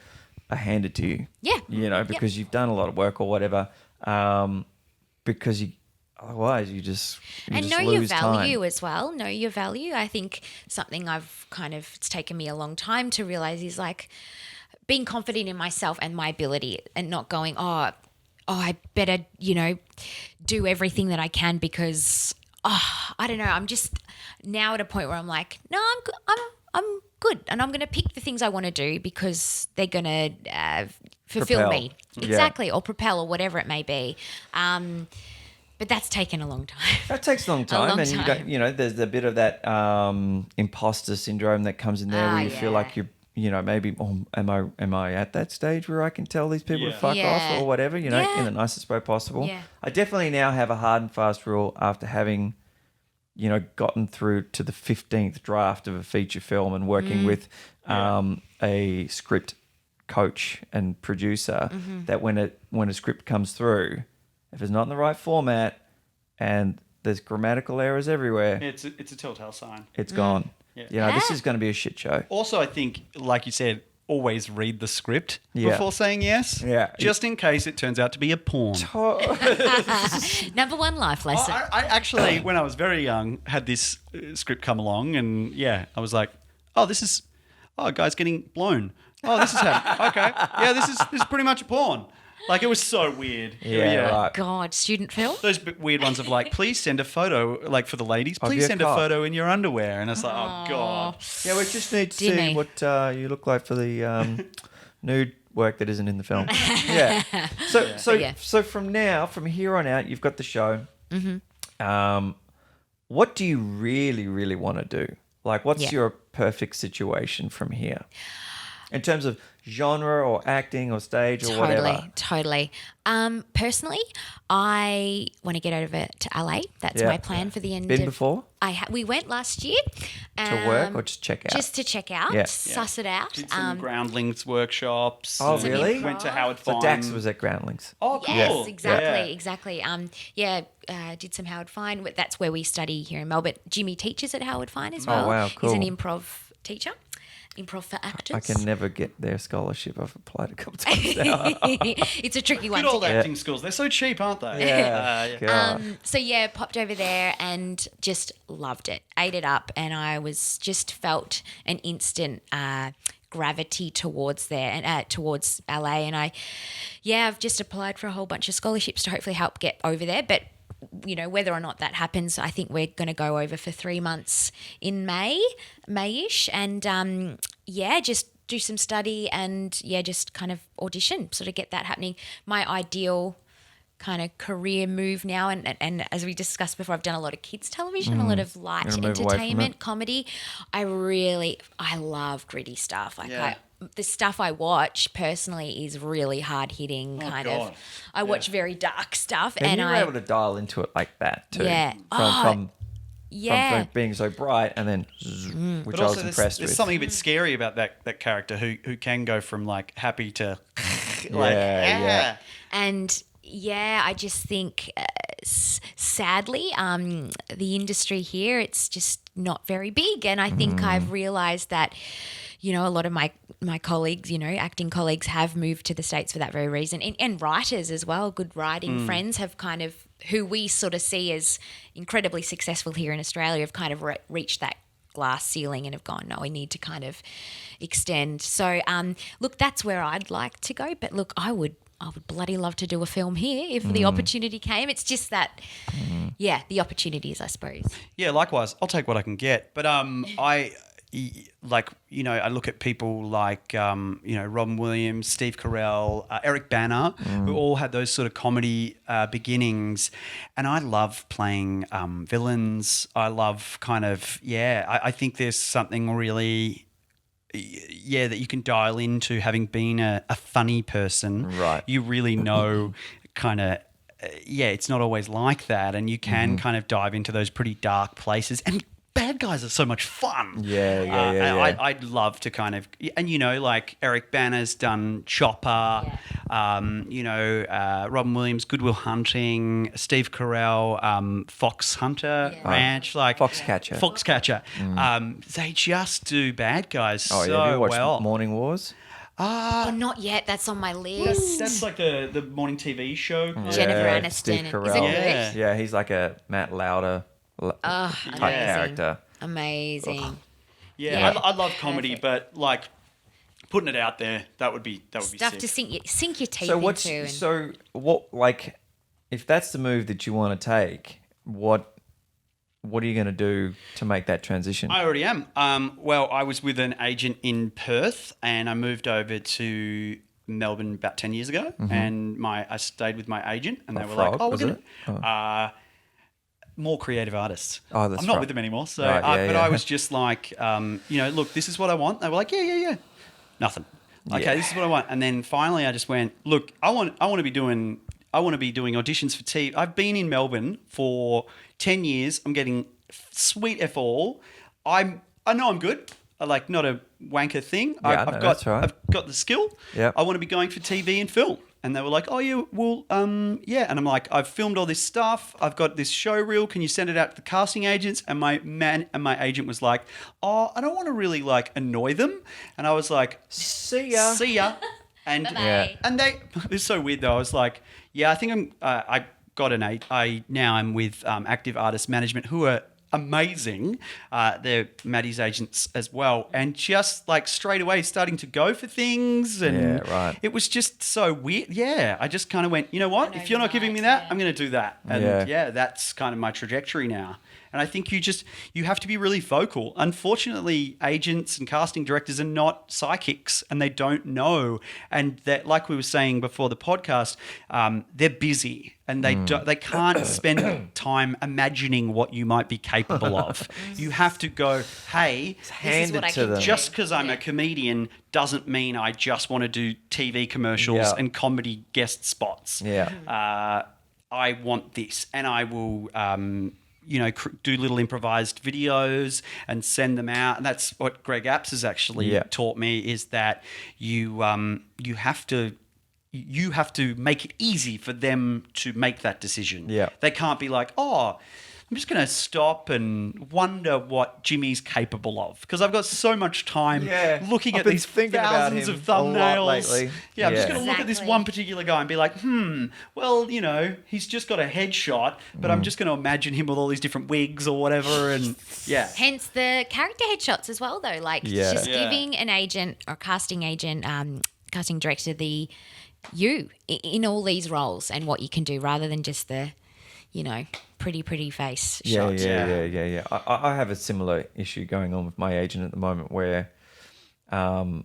are handed to you. Yeah. Because you've done a lot of work or whatever. Because otherwise you just know lose your value time. as well. Know your value. I think something it's taken me a long time to realize is like being confident in myself and my ability and not going, I better, do everything that I can because, I don't know. I'm just now at a point where I'm like, no, I'm good. And I'm going to pick the things I want to do because they're going to fulfill me. Exactly. Or propel or whatever it may be. But that's taken a long time. That takes a long time. There's a bit of that imposter syndrome that comes in there where you feel like you're, maybe, am I at that stage where I can tell these people to fuck off or whatever, in the nicest way possible. Yeah. I definitely now have a hard and fast rule after having, gotten through to the 15th draft of a feature film and working with a script coach and producer that when a script comes through, if it's not in the right format and there's grammatical errors everywhere, it's a telltale sign. It's gone. Yeah. This is going to be a shit show. Also, I think, like you said, always read the script before saying yes. Yeah. Just in case it turns out to be a porn. Number one life lesson. I actually, when I was very young, had this script come along and I was like, a guy's getting blown. Oh, this is how. Okay. Yeah, this is pretty much a porn. Like, it was so weird. Yeah. Right. God, student film? Those weird ones of like, please send a photo, like for the ladies, please send a photo in your underwear. And it's like, oh, God. Yeah, we just need to see what you look like for the nude work that isn't in the film. Yeah. So from here on out, you've got the show. Mm-hmm. What do you really, really want to do? Like, what's your perfect situation from here? In terms of genre or acting or stage or whatever. Totally. Personally, I want to get over to LA. That's my plan for the end. Been before? We went last year. To work or just check out? Just to check out, suss it out. Did some Groundlings workshops. Oh, really? Went to Howard Fine. So Dax was at Groundlings. Oh, cool. Yes, exactly. Did some Howard Fine. That's where we study here in Melbourne. Jimmy teaches at Howard Fine as well. Oh, wow, cool. He's an improv teacher. Improv for actors. I can never get their scholarship. I've applied a couple of times now. It's a tricky one. Good old acting schools. They're so cheap, aren't they? Yeah. Popped over there and just loved it. Ate it up, and I just felt an instant gravity towards there and towards LA. And I've just applied for a whole bunch of scholarships to hopefully help get over there. But whether or not that happens, I think we're going to go over for 3 months in May-ish, and just do some study and just kind of audition, sort of get that happening. My ideal kind of career move now, and as we discussed before, I've done a lot of kids television, a lot of light entertainment, comedy. I love gritty stuff. The stuff I watch personally is really hard hitting of. I watch very dark stuff, and you were able to dial into it like that too. Yeah. From being so bright, and then which I was impressed with. There's something a bit scary about that character who can go from like happy to And I just think sadly the industry here, it's just not very big, and I think I've realized that a lot of my colleagues, acting colleagues have moved to the States for that very reason. And writers as well, good writing friends have kind of, who we sort of see as incredibly successful here in Australia, have kind of reached that glass ceiling and have gone, no, we need to kind of extend. So, look, that's where I'd like to go. But look, I would bloody love to do a film here if the opportunity came. It's just that, the opportunities, I suppose. Yeah, likewise. I'll take what I can get. But I look at people like, Robin Williams, Steve Carell, Eric Bana, who all had those sort of comedy beginnings. And I love playing villains. I love I think there's something really, that you can dial into having been a funny person. Right. You really know it's not always like that. And you can kind of dive into those pretty dark places. And bad guys are so much fun. Yeah. I'd love to kind of, and like Eric Bana's done Chopper, Robin Williams, Good Will Hunting, Steve Carell, Fox Hunter Ranch, like Foxcatcher. They just do bad guys so have you watched well. Morning Wars? Not yet. That's on my list. That's like the morning TV show. Jennifer Aniston. Steve Carell. Is it good? Yeah, he's like a Matt Lauder type character. Amazing. I love comedy, but like putting it out there, that would be stuff sick. to sink your teeth into. So what, like, if that's the move that you want to take, what what are you going to do to make that transition? I already am. Well, I was with an agent in Perth, and I moved over to Melbourne about 10 years ago, and I stayed with my agent, and they were like, we're going to... more creative artists. Oh, that's I'm not right. with them anymore. So, Right, but I was just like, look, this is what I want. They were like, yeah. Nothing. Okay, this is what I want. And then finally I just went, look, I want to be doing auditions for TV. I've been in Melbourne for 10 years. I'm getting sweet F all. I know I'm good. Not a wanker thing. I've got the skill. Yep. I want to be going for TV and film. And they were like, oh, yeah, well, yeah. And I'm like, I've filmed all this stuff. I've got this show reel. Can you send it out to the casting agents? And my agent was like, oh, I don't want to really annoy them. And I was like, see ya. And and it was so weird though. I was like, yeah, I think I got now I'm with Active Artist Management, who are amazing. They're Maddy's agents as well, and just straight away starting to go for things, and it was just so weird. I just kind of went, you know what, if you're not giving me that, I'm going to do that. And that's kind of my trajectory now. And I think you have to be really vocal. Unfortunately, agents and casting directors are not psychics, and they don't know. And that, like we were saying before the podcast, they're busy, and they can't spend time imagining what you might be capable of. You have to go, hey, hand it to them. Just because I'm a comedian doesn't mean I just want to do TV commercials and comedy guest spots. I want this, and I will... do little improvised videos and send them out. And that's what Greg Apps has actually taught me, is that you have to make it easy for them to make that decision. Yeah. They can't be like, oh, I'm just going to stop and wonder what Jimmy's capable of, because I've got so much time looking at these thousands of thumbnails. I'm just going to look at this one particular guy and be like, well, he's just got a headshot, but I'm just going to imagine him with all these different wigs or whatever, and Hence the character headshots as well, though. Giving an agent or casting agent, casting director in all these roles and what you can do, rather than just the, pretty face shots. Yeah. I have a similar issue going on with my agent at the moment, where I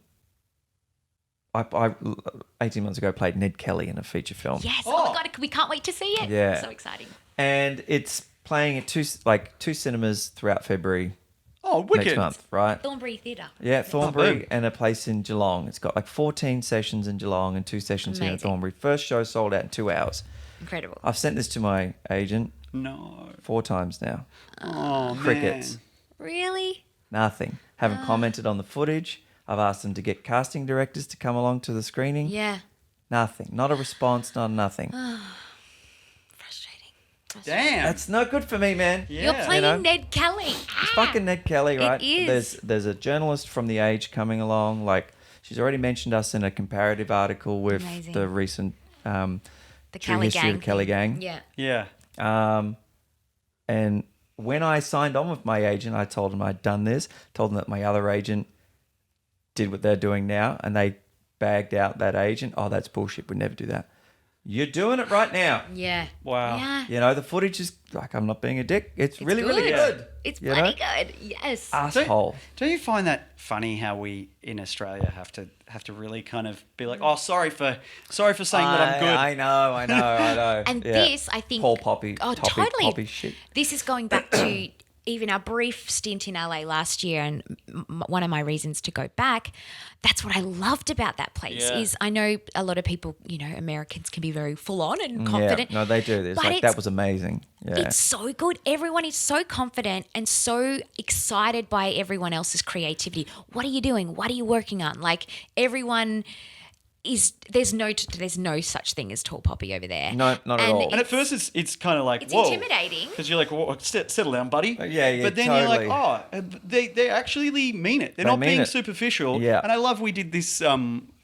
18 months ago played Ned Kelly in a feature film. Yes. Oh my God, we can't wait to see it. Yeah. So exciting. And it's playing at two cinemas throughout February. Oh, wicked. Next month, right? Thornbury Theatre. Yeah, Thornbury, and a place in Geelong. It's got 14 sessions in Geelong and 2 sessions here in Thornbury. First show sold out in 2 hours. Incredible. I've sent this to my agent. No. 4 times now. Oh, Crickets. Man. Really? Nothing. Haven't commented on the footage. I've asked them to get casting directors to come along to the screening. Yeah. Nothing. Not a response, not nothing. Frustrating. Damn. That's not good for me, man. Yeah. You're playing Ned Kelly. It's fucking Ned Kelly, right? It is. There's a journalist from The Age coming along. She's already mentioned us in a comparative article with the recent the Kelly history of the Kelly Gang. Yeah. Yeah. And when I signed on with my agent, I told them I'd done this, told them that my other agent did what they're doing now, and they bagged out that agent. Oh, that's bullshit. We'd never do that. You're doing it right now. Yeah. Wow. Yeah. The footage is, I'm not being a dick. It's really, really good. It's bloody good. Yes. Asshole. Don't you find that funny how we in Australia have to really kind of be like, oh, sorry for saying that I'm good. I know. And this, I think... Paul Poppy. Oh, Toppy, totally. Poppy shit. This is going back to even our brief stint in LA last year, and one of my reasons to go back, that's what I loved about that place is I know a lot of people, Americans can be very full on and confident. Yeah, no, they do. That was amazing. Yeah. It's so good. Everyone is so confident and so excited by everyone else's creativity. What are you doing? What are you working on? Everyone... there's no such thing as tall poppy over there. No, not at all. And at first it's kind of like, it's whoa. intimidating. Because you're like, whoa, settle down, buddy. Yeah, but then totally. you're like, oh, they actually mean it. They're not being superficial. Yeah. And I love we did this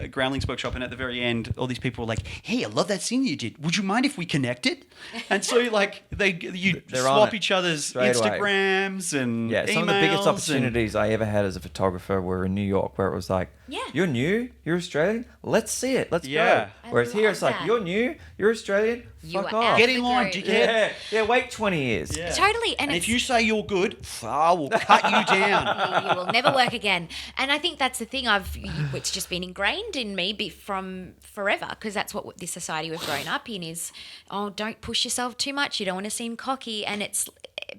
Groundlings Workshop, and at the very end, all these people were like, "Hey, I love that scene you did. Would you mind if we connected?" And so like you swap each other's Instagrams and emails. Some of the biggest opportunities I ever had as a photographer were in New York, where it was like, "You're new, you're Australian. Let's see it. Let's go." Whereas here it's like, "You're new, you're Australian. Fuck off. Get in line, dickhead." Yeah. Wait 20 years. Yeah. Totally. And if you say you're good, I will cut you down. You will never work again. And I think that's the thing it's just been ingrained in me from forever, because that's what this society we've grown up in is, don't push yourself too much. You don't want to seem cocky.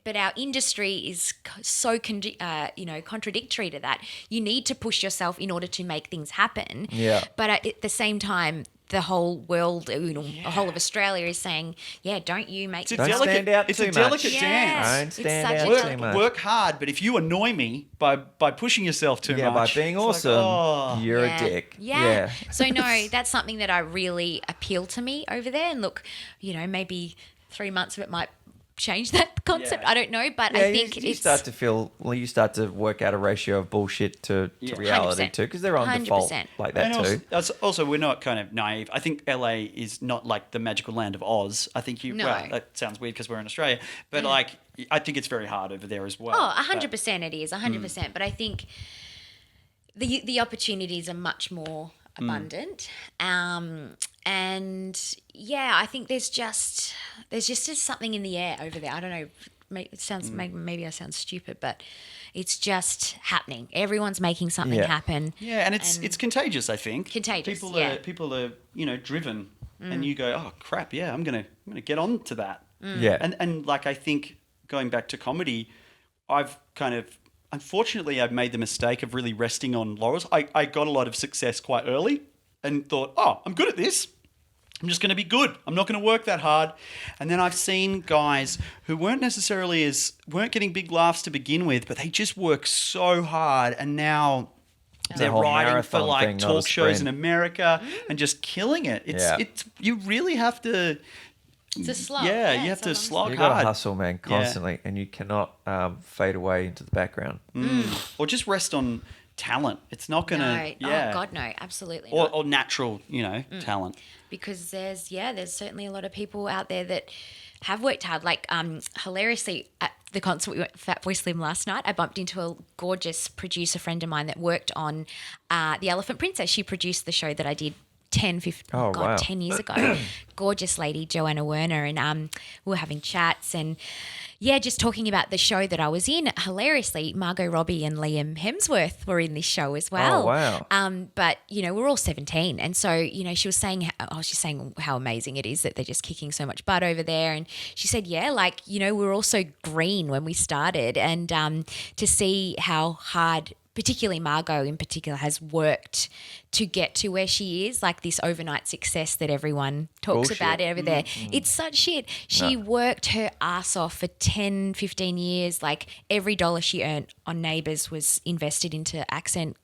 But our industry is so contradictory to that. You need to push yourself in order to make things happen. Yeah. But at the same time, the whole world, the whole of Australia is saying, don't you make... Don't stand out it's too a much. delicate dance. Don't stand out too much. Work hard, but if you annoy me by pushing yourself too much... by being awesome, you're a dick. Yeah. So, no, that's something that I really appeal to me over there. And look, maybe 3 months of it might change that concept. I don't know, but I think you start to work out a ratio of bullshit to reality 100%. too, because they're on 100%. Default like that and too. Also, we're not kind of naive. I think LA is not like the magical land of Oz. I think well, that sounds weird because we're in Australia, but like I think it's very hard over there as well. 100% it is, 100%. But I think the opportunities are much more abundant. And I think there's just something in the air over there. I don't know. It sounds maybe I sound stupid, but it's just happening. Everyone's making something happen. Yeah, and it's contagious. I think contagious. People are driven, and you go, oh crap, yeah, I'm gonna get on to that. Yeah, and like I think going back to comedy, I've kind of unfortunately I've made the mistake of really resting on laurels. I got a lot of success quite early and thought, I'm good at this. I'm just going to be good. I'm not going to work that hard. And then I've seen guys who weren't getting big laughs to begin with, but they just work so hard, and now they're writing for like talk shows in America and just killing it. It's you really have to. It's a slog. Yeah, you have to slog hard. You got to hustle, man, constantly, and you cannot fade away into the background. Or just rest on talent. It's not going to. No. Oh God, no, absolutely not. Or natural, talent. Because there's certainly a lot of people out there that have worked hard. Like hilariously at the concert we went for Fatboy Slim last night, I bumped into a gorgeous producer friend of mine that worked on The Elephant Princess. She produced the show that I did 10 years ago. Gorgeous lady, Joanna Werner, and we were having chats and just talking about the show that I was in. Hilariously, Margot Robbie and Liam Hemsworth were in this show as well. Oh, wow. But, we're all 17. And so, she was saying, she's saying how amazing it is that they're just kicking so much butt over there. And she said, we were all so green when we started. And to see how hard, particularly Margot in particular, has worked to get to where she is, like this overnight success that everyone talks about over there. It's such shit. She worked her ass off for 10, 15 years. Like every dollar she earned on Neighbours was invested into accent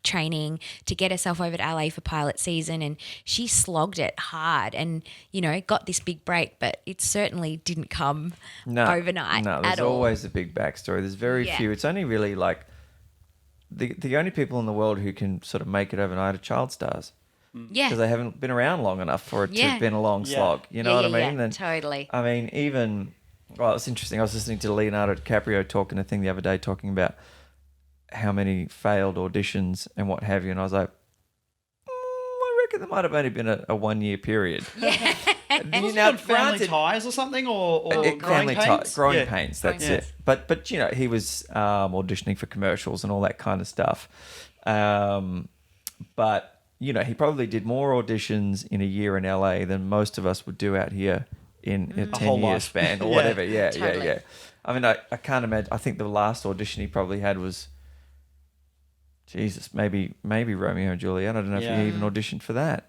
training to get herself over to LA for pilot season, and she slogged it hard and got this big break, but it certainly didn't come overnight. No, there's always a big backstory. There's very few. It's only really like the only people in the world who can sort of make it overnight are child stars. Yeah. Because they haven't been around long enough for it to have been a long slog. You know what I mean? Yeah, totally. I mean, it's interesting. I was listening to Leonardo DiCaprio talking a thing the other day, talking about how many failed auditions and what have you. And I was like, I reckon there might have only been a 1 year period. Yeah. Family Ties or something, or Growing Pains? Growing Pains, that's it. But he was auditioning for commercials and all that kind of stuff. But, he probably did more auditions in a year in LA than most of us would do out here in a 10-year span or whatever. Yeah, totally. Yeah. I mean, I can't imagine. I think the last audition he probably had was, Jesus, maybe Romeo and Juliet. I don't know if he even auditioned for that.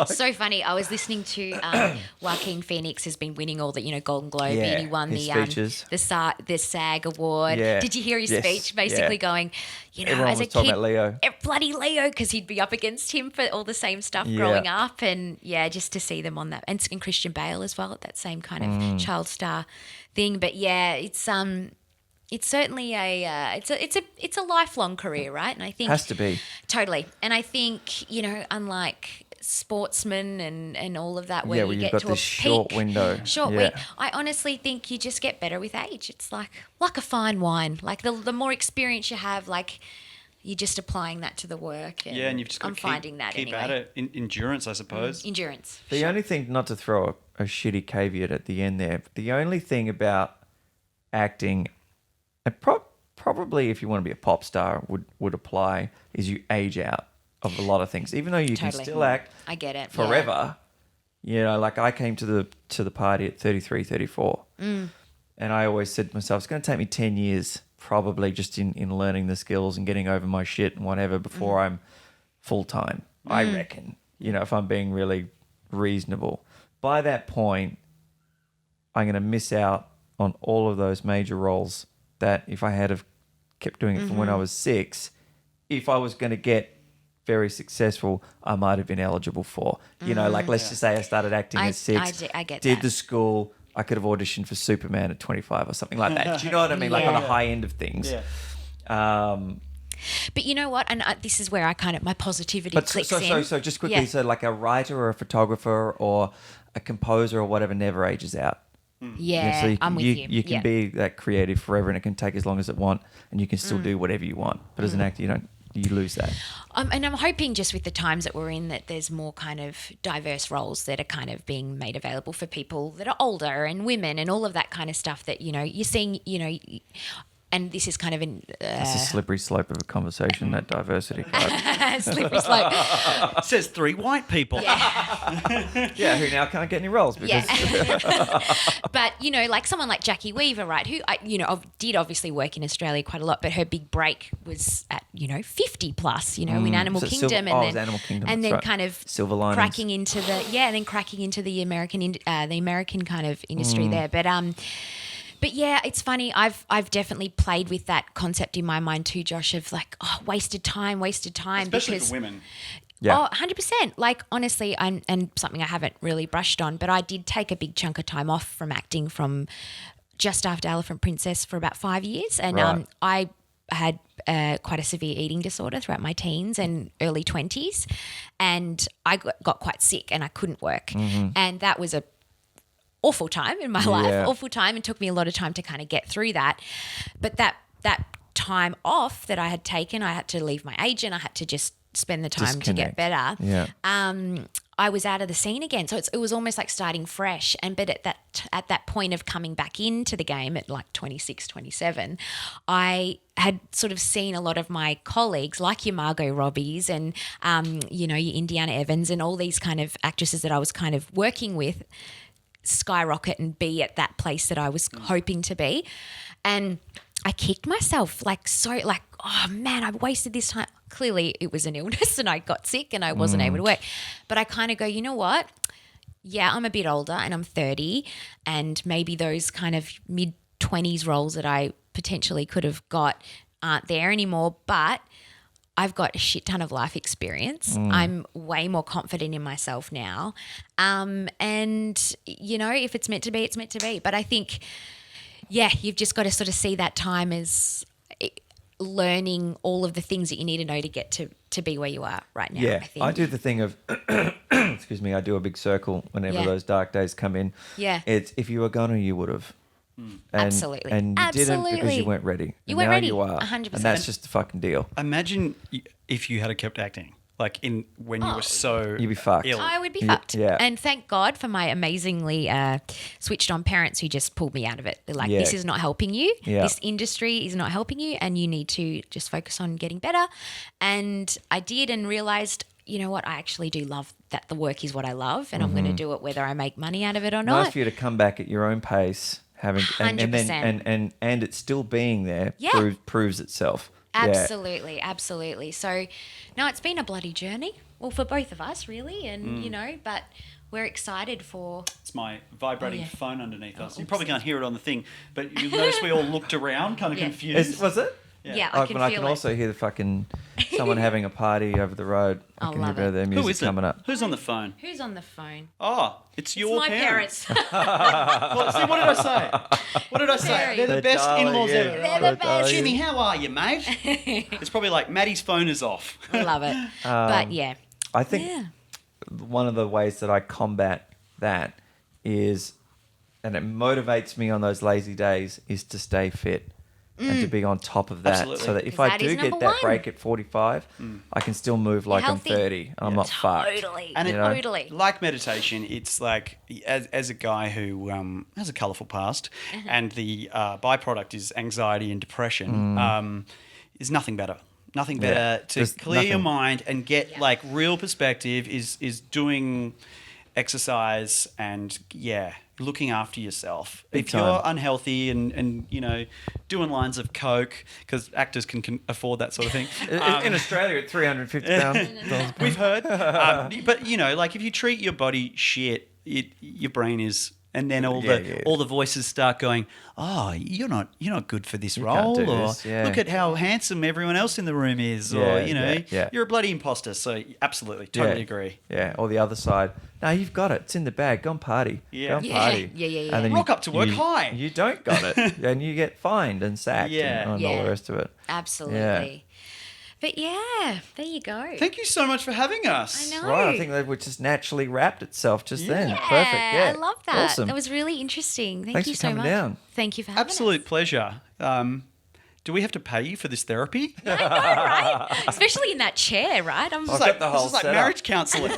So funny. I was listening to Joaquin Phoenix has been winning all the Golden Globe, and he won the SAG award. Yeah. Did you hear his speech? Basically going, everyone as was a talking kid, about Leo. Bloody Leo, because he'd be up against him for all the same stuff growing up, and just to see them on that, and Christian Bale as well at that same kind of child star thing. But it's it's certainly it's a lifelong career, right? And I think has to be totally. And I think, you know, unlike sportsmen and all of that, where well, you you've get got to this a short peak, window. I honestly think you just get better with age. It's like a fine wine. Like the more experience you have, like you're just applying that to the work. And you've just got I'm to finding that keep anyway. at it. Endurance, I suppose. Endurance. The only thing, not to throw a shitty caveat at the end there, but the only thing about acting, and probably if you want to be a pop star would apply, is you age out of a lot of things. Even though you can still act I get it. forever, you know, like I came to the party at 33, 34. And I always said to myself, it's going to take me 10 years probably just in learning the skills and getting over my shit and whatever before I'm full-time, I reckon, you know, if I'm being really reasonable. By that point, I'm going to miss out on all of those major roles that if I had have kept doing it from when I was 6, if I was going to get very successful, I might have been eligible for. You know, like let's just say I started acting at 6, I get did that. the school, I could have auditioned for Superman at 25 or something like that. Do you know what I mean? Like on the high end of things. Yeah. But you know what? And this is where I kind of, my positivity clicks in. So just quickly, so like a writer or a photographer or a composer or whatever never ages out. Yeah, so I'm with you. You can be that creative forever, and it can take as long as it want, and you can still do whatever you want. But as an actor, you lose that. And I'm hoping just with the times that we're in that there's more kind of diverse roles that are kind of being made available for people that are older and women and all of that kind of stuff that, you know, you're seeing, you know, and this is kind of in... That's a slippery slope of a conversation, that diversity part. slippery slope. It says 3 white people. Yeah, who now can't get any roles because... But, you know, like someone like Jackie Weaver, right, who, did obviously work in Australia quite a lot, but her big break was at, 50 plus, in Animal Kingdom. Animal Kingdom. And then right. kind of Silver Linings. cracking into the American kind of industry there. But yeah, it's funny. I've definitely played with that concept in my mind too, Josh, of like, wasted time. Especially for women. Yeah. 100%. Like, honestly, and something I haven't really brushed on, but I did take a big chunk of time off from acting from just after Elephant Princess for about 5 years. And Right. I had quite a severe eating disorder throughout my teens and early 20s. And I got quite sick and I couldn't work. Mm-hmm. And that was a awful time in my life, awful time, and took me a lot of time to kind of get through that. But that time off that I had taken, I had to leave my agent. I had to just spend the time to get better. Yeah. I was out of the scene again, so it was almost like starting fresh. But at that point of coming back into the game at like 26, 27, I had sort of seen a lot of my colleagues, like your Margot Robbies and your Indiana Evans and all these kind of actresses that I was kind of working with, skyrocket and be at that place that I was hoping to be. And I kicked myself oh man, I've wasted this time. Clearly it was an illness and I got sick and I wasn't able to work. But I kind of go, you know what? Yeah, I'm a bit older and I'm 30 and maybe those kind of mid-20s roles that I potentially could have got aren't there anymore, but I've got a shit ton of life experience. I'm way more confident in myself now. And, if it's meant to be, it's meant to be. But I think, you've just got to sort of see that time as learning all of the things that you need to know to get to be where you are right now. Yeah, I think. I do the thing of, excuse me, I do a big circle whenever those dark days come in. Yeah. It's if you were gonna, you would have. Absolutely. And you didn't because you weren't ready. You and weren't now ready, you are. 100%. And that's just the fucking deal. Imagine if you had kept acting, like when you were so You'd be fucked. ill. I would be fucked. Yeah. And thank God for my amazingly switched on parents who just pulled me out of it. They're like, this is not helping you. Yeah. This industry is not helping you and you need to just focus on getting better. And I did and realised, you know what, I actually do love that the work is what I love and I'm going to do it whether I make money out of it or not. Nice for you to come back at your own pace, and 100%. and it still being there proves itself. Absolutely, absolutely. So, no, it's been a bloody journey. Well, for both of us, really, and but we're excited for. It's my vibrating phone underneath us. You probably can't hear it on the thing, but you notice we all looked around, kind of confused. Was it? Yeah, I can I feel can it. also hear the fucking someone having a party over the road. I can love hear it. their Who music is it? coming up. Who's on the phone? Who's on the phone? Oh, it's your My parents. parents. Well, see, what did I say? What did I say? Very. They're the They're best darling, in-laws yeah. ever. They're the best. Jimmy, how are you, mate? It's probably like Maddie's phone is off. I love it. But yeah. I think one of the ways that I combat that is, and it motivates me on those lazy days, is to stay fit and to be on top of that. Absolutely. So that if 'Cause I that do is get number that one. break at 45, I can still move like I'm healthy. 30 and I'm not fucked. Totally. And Totally. like meditation, it's like as a guy who has a colourful past, and the byproduct is anxiety and depression, is nothing better. Nothing better to There's clear your nothing. mind and get like real perspective is doing exercise and looking after yourself. Big If time. you're unhealthy and doing lines of coke, because actors can afford that sort of thing. In Australia at £350. We've heard. But like if you treat your body shit, your brain is, and then all the voices start going, oh, you're not good for this role, can't do or this, yeah. look at how handsome everyone else in the room is, or you're a bloody imposter. So absolutely, totally agree. Yeah, or the other side. No, you've got it. It's in the bag. Go and party. Yeah. Go and Yeah. party. Yeah. And then Rock up to work high. You don't got it. And you get fined and sacked and all Yeah. the rest of it. Absolutely. But yeah, there you go. Thank you so much for having us. I know. Right, I think that would just naturally wrapped itself just then. Yeah, Perfect. Yeah, I love that. Awesome. That was really interesting. Thanks you for so coming much. down. Thank you for having Absolute pleasure. Do we have to pay you for this therapy? us. I know, right? Especially in that chair, right? I'm I've just got the whole This is like setup. marriage counselling.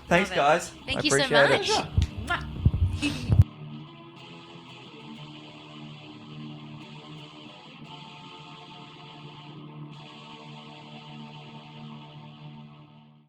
Thanks, Love it. guys. Thank I you so appreciate much. it. Mwah.